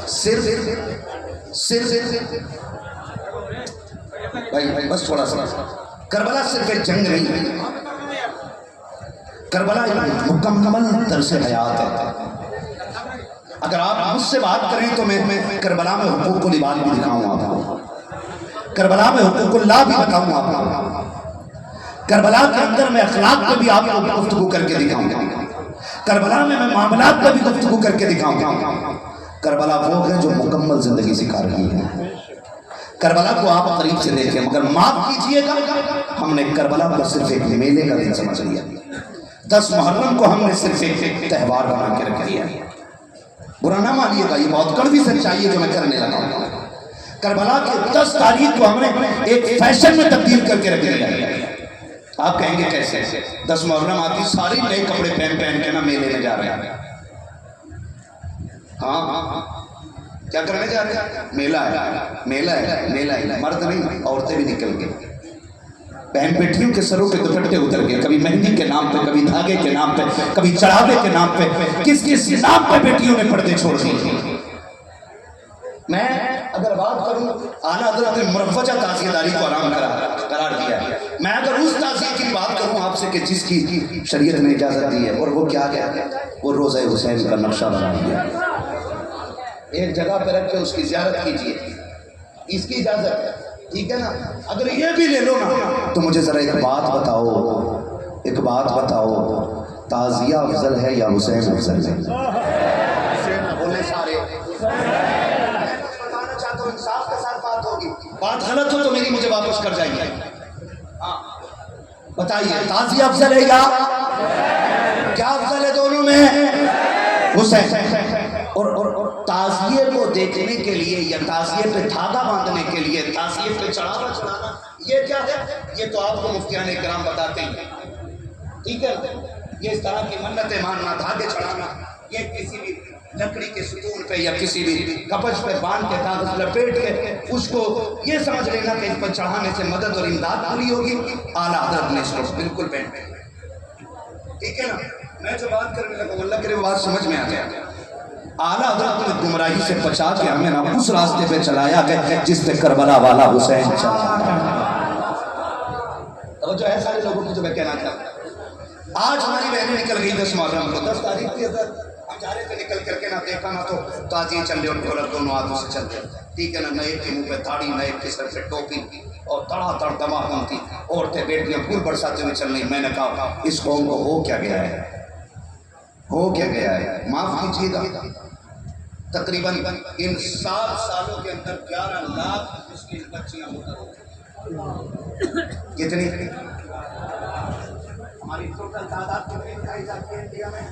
صرف بھائی بس تھوڑا سا، کربلا صرف ایک جنگ نہیں ہے، کربلا ایک مکمل طرز حیات ہے۔ اگر آپ مجھ سے بات کریں تو میں کربلا میں حقوق العباد بھی دکھاؤں آپ کو، کربلا میں حقوق اللہ بھی بتاؤں آپ کو، کربلا کے اندر میں اخلاق کو بھی آپ کو گفتگو کر کے دکھاؤں گا، کربلا میں معاملات کو بھی گفتگو کر کے دکھاؤں گا۔ کربلا وہ ہے جو مکمل زندگی سکھا رہی ہے۔ کربلا کو آپ قریب سے دیکھیں، مگر معاف کیجئے گا، ہم نے کربلا کو صرف ایک میلے کا دن سمجھ لیا، 10 محرم کو ہم نے صرف ایک تہوار بنا کے رکھ دیا۔ برا نہ مانیے گا، یہ بہت کڑوی سچائی ہے جو میں کرنے لگا ہوں۔ کربلا کے 10 تاریخ کو ہم نے ایک فیشن میں تبدیل کر کے رکھ دیا۔ آپ کہیں گے کیسے؟ 10 محرم آتی، سارے نئے کپڑے پہن کے نا میلے میں جا رہے ہیں۔ ہاں کیا کرنے جا رہے ہیں؟ میلہ ہے، مرد نہیں عورتیں بھی نکل گئے، بہن بیٹیوں کے سروں کے دوپٹے اتر گئے، کبھی مہندی کے نام پہ، کبھی دھاگے کے نام پہ، کبھی چڑھاوے کے نام پہ، کس نام پہ بیٹیوں نے پردے چھوڑ دیے۔ میں اگر بات کروں، اعلیٰ حضرت نے مروجہ تعزیہ داری کو حرام قرار دیا ہے۔ میں اگر اس تعزیہ کی بات کروں آپ سے کہ جس کی شریعت نے اجازت دی ہے، اور وہ کیا ہے؟ وہ روضہ حسین کا نقشہ بنا دیا، ایک جگہ پہ رکھ کے اس کی زیارت کیجیے، اس کی اجازت ہے، ٹھیک ہے نا۔ اگر یہ بھی لے لو نا تو مجھے ذرا ایک بات بتاؤ، تعزیہ افضل ہے یا حسین افضل ہے؟ بولے سارے، بتانا چاہتا ہوں، انصاف کے ساتھ بات ہوگی، بات غلط ہو تو مجھے واپس کر جائیے۔ بتائیے تعزیہ افضل ہے یا کیا افضل ہے؟ دونوں میں حسین۔ اور تعزیے کو دیکھنے کے لیے یا تعزیے پہ دھاگا باندھنے کے لیے، تعزیے پہ چڑھاوا چڑھانا، یہ کیا ہے؟ یہ تو آپ کو مفتیان کرام بتاتے ہیں، ٹھیک ہے۔ یہ اس طرح کی منتیں ماننا، دھاگے چڑھانا، یہ کسی بھی لکڑی کے ستون پہ یا کسی بھی کپچ پہ باندھ کے کاغذ لپیٹ کے اس کو یہ سمجھ لینا کہ اس پر چڑھانے سے مدد اور امداد پوری ہوگی، اعلیٰ حضرت نے اس کو بالکل بین پہ، ٹھیک ہے نا۔ میں جو بات کرنے لگا اللہ کرے وہ بات سمجھ میں آ گیا۔ اعلیٰ حضرت نے گمراہی سے بچا کے ہمیں نا اس راستے پہ چلایا گیا جس پہ کربلا والا حسین چلا۔ توجہ ہے سارے لوگوں کی جو میں کہنا چاہتا ہوں۔ آج ہماری بہنیں نکل گئی 10 محرم کو، 10 تاریخ کی اگر ہم جا رہے تھے نکل کر کے نہ دیکھا نہ تو تازی چل رہے اور ڈھولک دونوں ہاتھوں سے چل رہے، ٹھیک ہے نا، نہ ایک کے منہ پہ داڑھی، نہ ایک کے سر پہ ٹوپی، اور تڑا تڑ دماغم تھی، عورتیں بیٹیاں پھول برساتے ہوئے چل رہی۔ میں نے کہا اس قوم کو ہو کیا گیا ہے، ہو کیا گیا ہے؟ معاف کیجیے گا، تقریباً ان 7 سالوں کے اندر 11 لاکھ مسلم بچیاں کتنی؟ ہماری ٹوٹل تعداد کتنی بتائی جاتی ہے انڈیا میں؟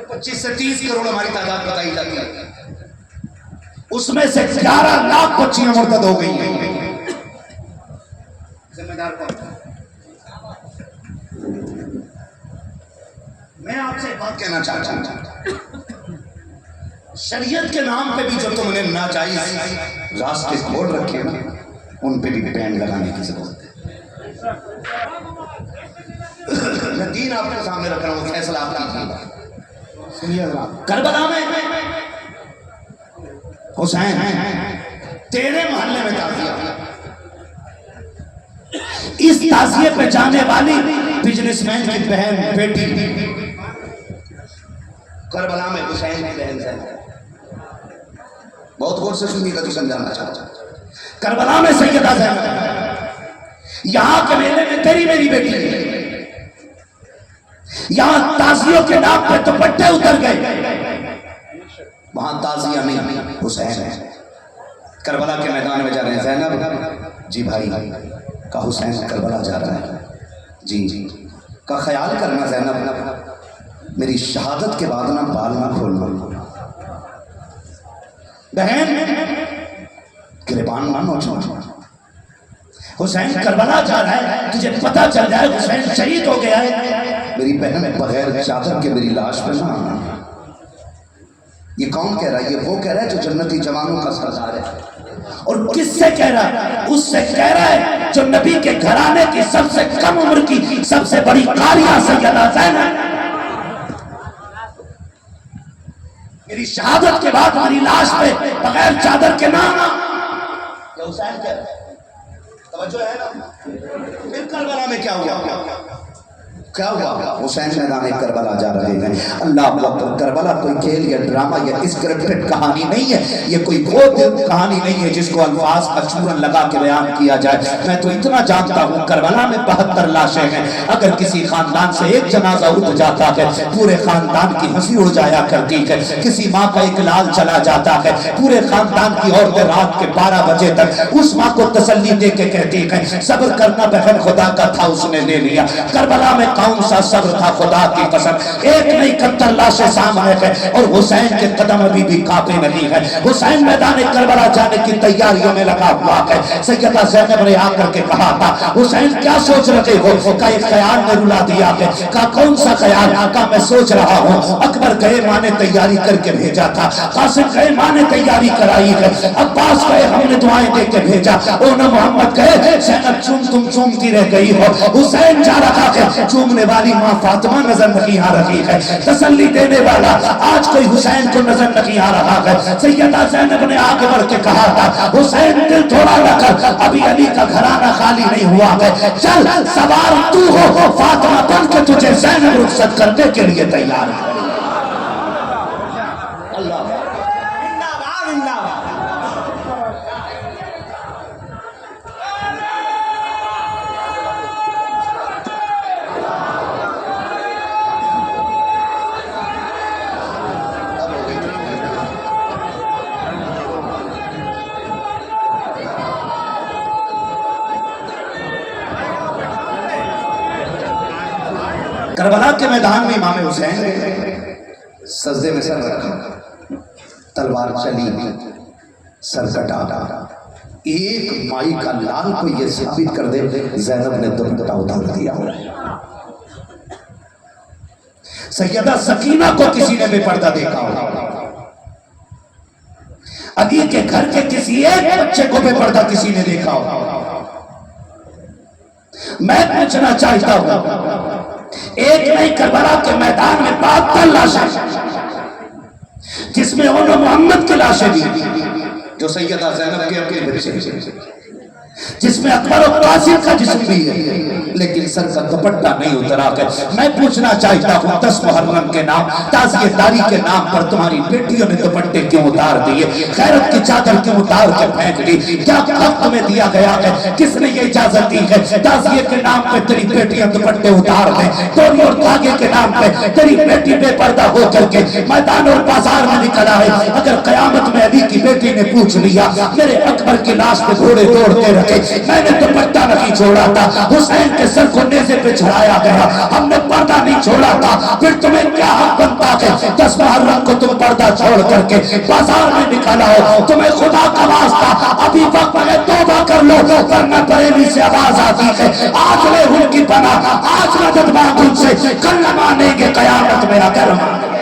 25 سے 30 کروڑ ہماری تعداد بتائی جاتی ہے، اس میں سے 11 لاکھ بچیاں مرتد ہو گئی ہیں۔ ذمہ دار کون؟ میں آپ سے ایک بات کہنا چاہتا ہوں، شریعت کے نام پہ بھی جو تم نے ناجائز راستے کھول رکھے نا، ان پہ بھی بین لگانے کی ضرورت ہے۔ میں دین آپ کے سامنے رکھ رہا ہوں، فیصلہ آپ کا۔ کربلا میں حسین تیرے محلے میں تعزیہ، اس تعزیے پہ جانے والی بزنس مین کی بہن بیٹی کربلا میں حسین کی بہن زینب، بہت غور سے سنیے گا تو سمجھانا چاہتا ہوں۔ کربلا میں سیدہ زینب، یہاں کے میلے میں تیری میری بیٹی ہے، یہاں تعزیوں کے نام پہ دوپٹے اتر گئے، وہاں تعزیہ نہیں حسین ہے۔ کربلا کے میدان میں جا رہے ہیں، زینب جی بھائی کا حسین کربلا جا رہا ہے، جی کا خیال کرنا زینب، میری شہادت کے بعد نہ بال نہ کھولنا، بہن گریبان نہ نوچو، حسین کربلا جا رہا ہے، تجھے پتہ چل جائے حسین شہید ہو گیا ہے، میری بہن بغیر چادر کے میری لاش پہ نہ آنا۔ یہ کون کہہ رہا ہے؟ یہ وہ کہہ رہا ہے جو جنتی جوانوں کا سردار ہے۔ اور کس سے کہہ رہا ہے؟ اس سے کہہ رہا ہے جو نبی کے گھرانے کی سب سے کم عمر کی سب سے بڑی قاریہ سیدہ زینب، میری شہادت کے بعد میری لاش پہ بغیر چادر کے نہ آنا، یہ حسین کہہ رہا ہے۔ توجہ ہے نا؟ پھر کربلا میں کیا ہوا؟ کیا ہوا؟ حسین میدان کربلا جا رہے ہیں۔ اللہ اکبر، کربلا کوئی کھیل یا ڈرامہ یا اسکرپٹڈ کہانی نہیں ہے، یہ کوئی وہ کہانی نہیں ہے جس کو الفاظ کا چورن لگا کے بیان کیا جائے۔ میں تو اتنا جانتا ہوں کربلا میں 72 لاشیں ہیں، اگر کسی خاندان سے ایک جنازہ اٹھ جاتا ہے پورے خاندان کی ہنسی اڑ جایا کرتی ہے، کسی ماں کا ایک لال چلا جاتا ہے پورے خاندان کی عورتیں رات کے 12 بجے تک اس ماں کو تسلی دے کے کہتی ہیں صبر کرنا بہن، خدا کا تھا اس نے لے لیا۔ کربلا میں کون سا صبر تھا؟ خدا کی قسم، ایک نہیں 71 لاشیں سامنے ہے اور حسین کے قدم ابھی بھی کانپے نہیں ہے۔ حسین میدان کربلا جانے کی تیاریوں میں لگا ہوا ہے۔ سیدہ زینب نے آ کر کے کہا تھا حسین کیا سوچ رہے ہو؟ کا ایک خیال نے رلا دیا ہے۔ کا کون سا خیال؟ کا میں سوچ رہا ہوں اکبر گئے، ماں نے تیاری کر کے بھیجا تھا، قاسم گئے، ماں نے تیاری کرائی ہے، عباس گئے، ہم نے دعائیں دے کے بھیجا، اونا محمد گئے، زینب تم چومتی رہ گئی ہو۔ حسین جا رہا ہے، چومنے والی ماں فاطمہ نظر نہیں آ رہی ہے، تسلی دینے والا آج کوئی حسین کو نظر نہیں آ رہا ہے۔ سیدہ زینب نے آگے بڑھ کے کہا تھا حسین دل تھوڑا رکھ، ابھی علی کا گھرانہ خالی نہیں ہوا ہے، چل سوار تو ہو، فاطمہ بن کے تجھے زینب رخصت کرنے کے لیے تیار ہے۔ کربلا کے میدان میں امام حسین نے سجدے میں سر رکھا، تلوار چلی، سر کٹا، ایک مائی کا لال کو یہ ثابت کر دے زینب نے دوپٹہ اتار دیا۔ سیدہ سکینہ کو کسی نے بے پردہ دیکھا ہو، علی کے گھر کے کسی ایک بچے کو بے پردہ کسی نے دیکھا ہو۔ میں پوچھنا چاہتا ہوں ایک نہیں کربلا کے میدان میں 72 لاشیں، جس میں اونا محمد کی لاشیں بھی جو سیدہ زینب کے اپنے بچے، جس میں اکبر و قاسم کا جسم بھی ہے لیکن سر کا دوپٹہ نہیں اترا کر میں پوچھنا چاہتا ہوں 10 محرم کے نام تعزیہ داری کے نام پر تمہاری بیٹیوں نے دوپٹے کیوں اتار دیے غیرت کی چادر کیوں اتار کے پھینک دی کیا حق تمہیں دیا گیا ہے کس نے یہ اجازت دی ہے تعزیے کے نام پہ تیری بیٹیاں دوپٹے اتار دیں ڈوری اور دھاگے کے نام پہ تیری بیٹی بے پردہ ہو کر کے میدان اور بازار میں نکلا ہے اگر قیامت میں علی کی بیٹی نے پوچھ لیا میرے اکبر کی لاش پہ گھوڑے دوڑتے رکھے میں نے دوپٹہ نہیں چھوڑا تھا حسین کے سر کو نیزے پہ چڑھایا گیا ہم نے پردہ نہیں چھوڑا تھا پھر تمہیں کیا حق بنتا ہے 10 محرم کو تم پردہ چھوڑ کر کے بازار میں نکلا ہو تمہیں خدا کا واسطہ ابھی وقت ہے توبہ کر لو ورنہ بریلی سے آواز آتی ہے آج لے ان کی پناہ آج مدد مانگ ان سے کل نہ مانیں گے قیامت میں اگر مانیں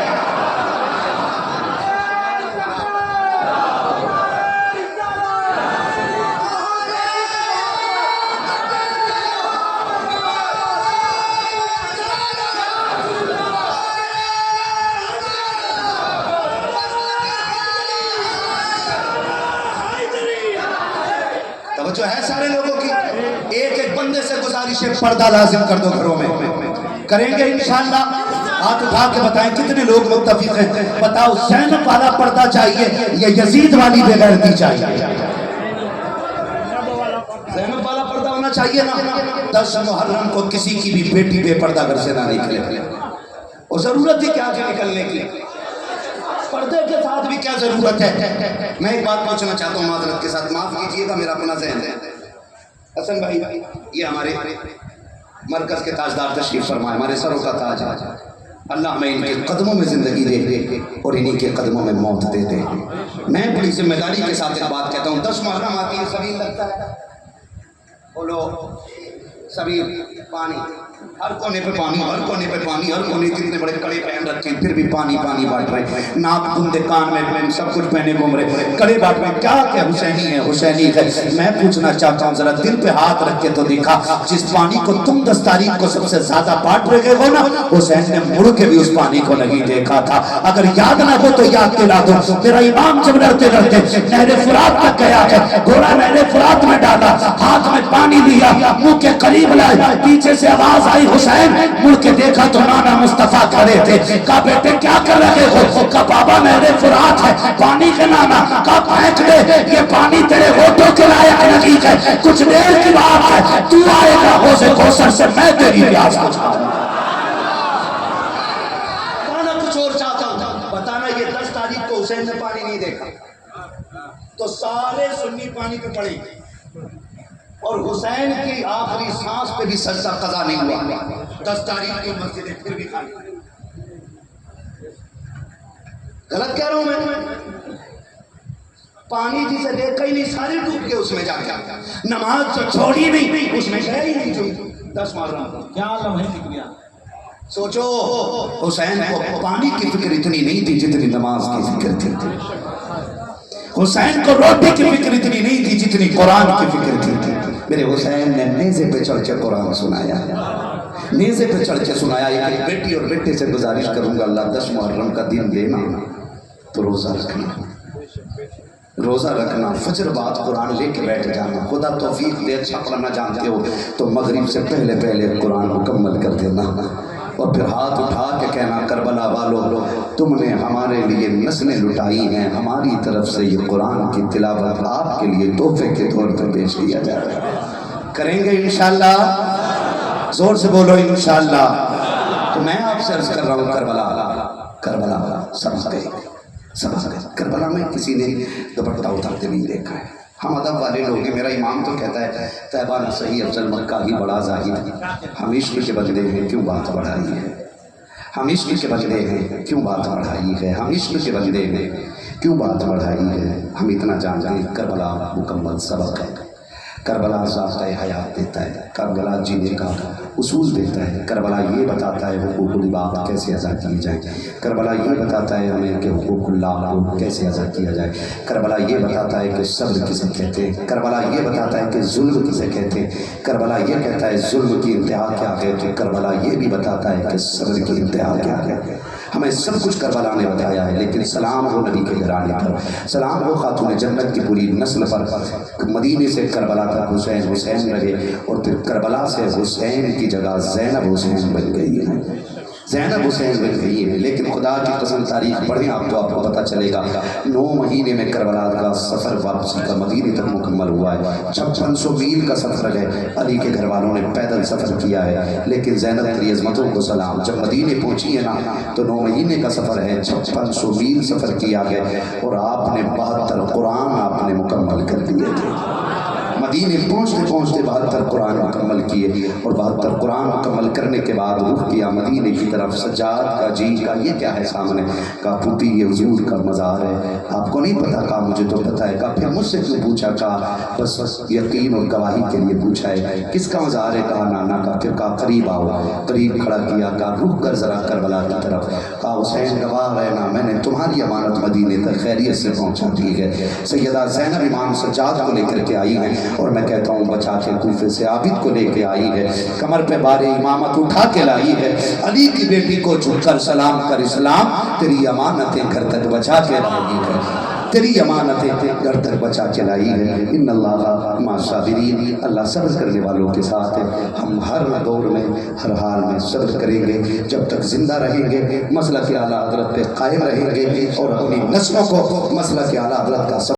توجہ ہے سارے لوگوں کی ایک ایک بندے سے گزارش ہے پردہ لازم کر دو گھروں میں کریں گے انشاءاللہ ہاتھ اٹھا کے بتائیں کتنے لوگ متفق ہیں بتاؤ زینب والا پردہ چاہیے یا یزید والی بے غیرتی چاہیے زینب والا پردہ ہونا چاہیے نا 10 محرم کو کسی کی بھی بیٹی بے پردہ گھر سے نہ نکلے اور ضرورت تھی کیا کہ نکلنے کی پردے کے ساتھ بھی کیا ضرورت ہے میں ایک بات پوچھنا چاہتا ہوں معذرت کے ساتھ معاف کیجئے گا میرا اپنا ذہن ہے حسن بھائی یہ ہمارے مرکز کے تاجدار تشریف فرمائے ہمارے سروں کا تاج ہے اللہ ہمیں ان کے قدموں میں زندگی دے اور انہی کے قدموں میں موت دے دے میں بڑی ذمہ داری کے ساتھ ایک بات کہتا ہوں 10 محرم آتی ہے سبھی لگتا ہے بولو سبھی پانی ہر کونے پہ پانی ہر کونے پہ پانی ہر کونے کتنے بڑے کڑے پہن رکھے ہیں پھر بھی پانی پانی بانٹ رہے ناک بندے کان میں سب کچھ پہنے گھوم رہے کڑے بانٹ رہے کیا کہ حسینی ہے حسینی ہے میں پوچھنا چاہتا ہوں ذرا دل پہ ہاتھ رکھ کے تو دیکھا جس پانی کو تم 10 تاریخ کو سب سے زیادہ بانٹ رہے ہو نا حسین نے مڑ کے بھی اس پانی کو نہیں دیکھا تھا اگر یاد نہ ہو تو یاد دلا دو میرا امام جب لڑتے لڑتے نہر فرات تک گیا ہے گھوڑا نہر فرات میں ڈالا ہاتھ میں پانی لیا منہ کے قریب لائے پیچھے سے آواز آئی حسین مڑ کے دیکھا تو نانا مصطفیٰ کھڑے تھے کہا بیٹے کیا کر رہے ہو کہا بابا نہر فرات ہے پانی کے نانا کہا پھینک دے یہ پانی تیرے ہوٹوں کے لائق نہیں ہے کچھ دیر کی بات ہے تو آئے گا حوض کوثر سے میں تیری پیاس بجھاؤں بتانا کچھ اور چاہتا ہوں بتانا یہ 10 تاریخ کو حسین نے پانی نہیں دیکھا تو سارے سنی پانی پہ پڑے اور حسین کی آخری سانس پہ بھی سجدہ قضا نہیں ہوا 10 تاریخ کی مسجدیں پھر بھی خالی غلط کہہ رہا ہوں میں پانی جسے دیکھا ہی نہیں سارے ڈوب کے اس میں جا کے نماز جو چھوڑی نہیں اس میں گئے ہی نہیں جو 10 محرم کیا لمحے نکلیا سوچو حسین کو پانی کی فکر اتنی نہیں تھی جتنی نماز کی فکر تھی حسین کو روٹی کی فکر اتنی نہیں تھی جتنی قرآن کی فکر تھی میرے حسین نے نیزے پہ چڑھ کے قرآن سنایا نیزے پہ چڑھ کے سنایا ایک بیٹی اور بیٹے سے گزارش کروں گا اللہ 10 محرم کا دن دینا تو روزہ رکھنا فجر بعد قرآن لے کے بیٹھ جانا خدا توفیق دے اچھا پڑھنا جانتے ہو تو مغرب سے پہلے قرآن مکمل کر دینا اور پھر ہاتھ اٹھا کے کہنا کربلا والو تم نے ہمارے لیے نسلیں لٹائی ہیں ہماری طرف سے یہ قرآن کی تلاوت آپ کے لیے تحفے کے طور پر پیش کیا جا رہا ہے کریں گے انشاءاللہ زور سے بولو انشاءاللہ تو میں آپ سے عرض کر رہا ہوں کربلا سبق کربلا میں کسی نے دوپٹہ اتارتے نہیں دیکھا ہے ہم ادب والے لوگ ہیں میرا امام تو کہتا ہے طیبہ نہ صحیح افضل مکہ ہی بڑا ظاہر ہم عشق کے بندے ہیں کیوں بات بڑھائی ہے ہم عشق کے بندے ہیں کیوں بات بڑھائی ہے ہم عشق کے بندے ہیں کیوں بات بڑھائی ہے ہم اتنا جانتے ہیں کربلا مکمل سبق ہے کربلا ذائقہ حیات دیتا ہے کربلا جینے کا اصول دیتا ہے کربلا یہ بتاتا ہے حقوق العباد کیسے ادا کیے جائیں کربلا یہ بتاتا ہے ہمیں کہ حقوق اللہ کو کیسے ادا کیا جائے کربلا یہ بتاتا ہے کہ صبر کسے کہتے ہیں کربلا یہ بتاتا ہے کہ ظلم کسے کہتے ہیں کربلا یہ کہتا ہے ظلم کی انتہا کیا ہے تو کربلا یہ بھی بتاتا ہے کہ صبر کی انتہا کیا ہے ہمیں سب کچھ کربلا نے بتایا ہے، لیکن سلام ہو نبی کے گھرانے پر، سلام ہو خاتون جنت کی پوری نسل پر۔ مدینے سے کربلا تک حسین حسین رہے، اور پھر کربلا سے حسین کی جگہ زینب حسین بن گئی ہے، زینب حسین بن گئی ہے۔ لیکن خدا کی قسم تاریخ پڑھیں آپ تو آپ کو پتہ چلے گا 9 مہینے میں کربلا کا سفر واپسی کا مدینے تک مکمل ہوا ہے۔ 5600 میل کا سفر ہے، علی کے گھر والوں نے پیدل سفر کیا ہے، لیکن زینب کی عظمتوں کو سلام، جب مدینے پہنچی ہے نا تو 9 مہینے کا سفر ہے، 5600 میل سفر کیا گیا، اور آپ نے 72 قرآن آپ نے مکمل کر دیے تھے۔ مدینے پہنچتے پہنچتے 72 قرآن مکمل کیے، اور 72 قرآن مکمل کرنے کے بعد رخ کیا مدینے کی طرف۔ سجاد کا جی کا یہ کیا ہے سامنے؟ کہا پھوپھی یہ حضور کا مزار ہے، آپ کو نہیں پتا؟ کہا مجھے تو پتا ہے۔ کہا پھر مجھ سے کیوں پوچھا؟ کہا بس یقین اور گواہی کے لیے پوچھا ہے۔ کس کا مزار ہے؟ کہا نانا کا۔ پھر کہا قریب آؤ، قریب کھڑا کیا، کہا رک کر ذرا کربلا کی طرف۔ کہا حسین گواہ ہے نا، میں نے تمہاری امانت مدینے تک خیریت سے پہنچا دی ہے۔ سیدہ زینب امام سجاد کو لے کر کے آئی ہیں، اور میں کہتا ہوں بچا کے کوفے سے عابد کو لے کے آئی ہے، کمر پہ بار امامت اٹھا کے لائی ہے۔ علی کی بیٹی کو جھک کر سلام کر اسلام، تیری امانتیں گھر تک بچا کے لائی ہے، تیری امانتیں گھر تک بچا کے لائی ہے۔ ان اللہ مع الصابرین، اللہ صبر کرنے والوں کے ساتھ ہے۔ ہم ہر دور میں ہر حال میں صبر کریں گے، جب تک زندہ رہیں گے مسلک اعلیٰ حضرت پہ قائم رہیں گے، اور اپنی نسلوں کو مسلک اعلیٰ حضرت کا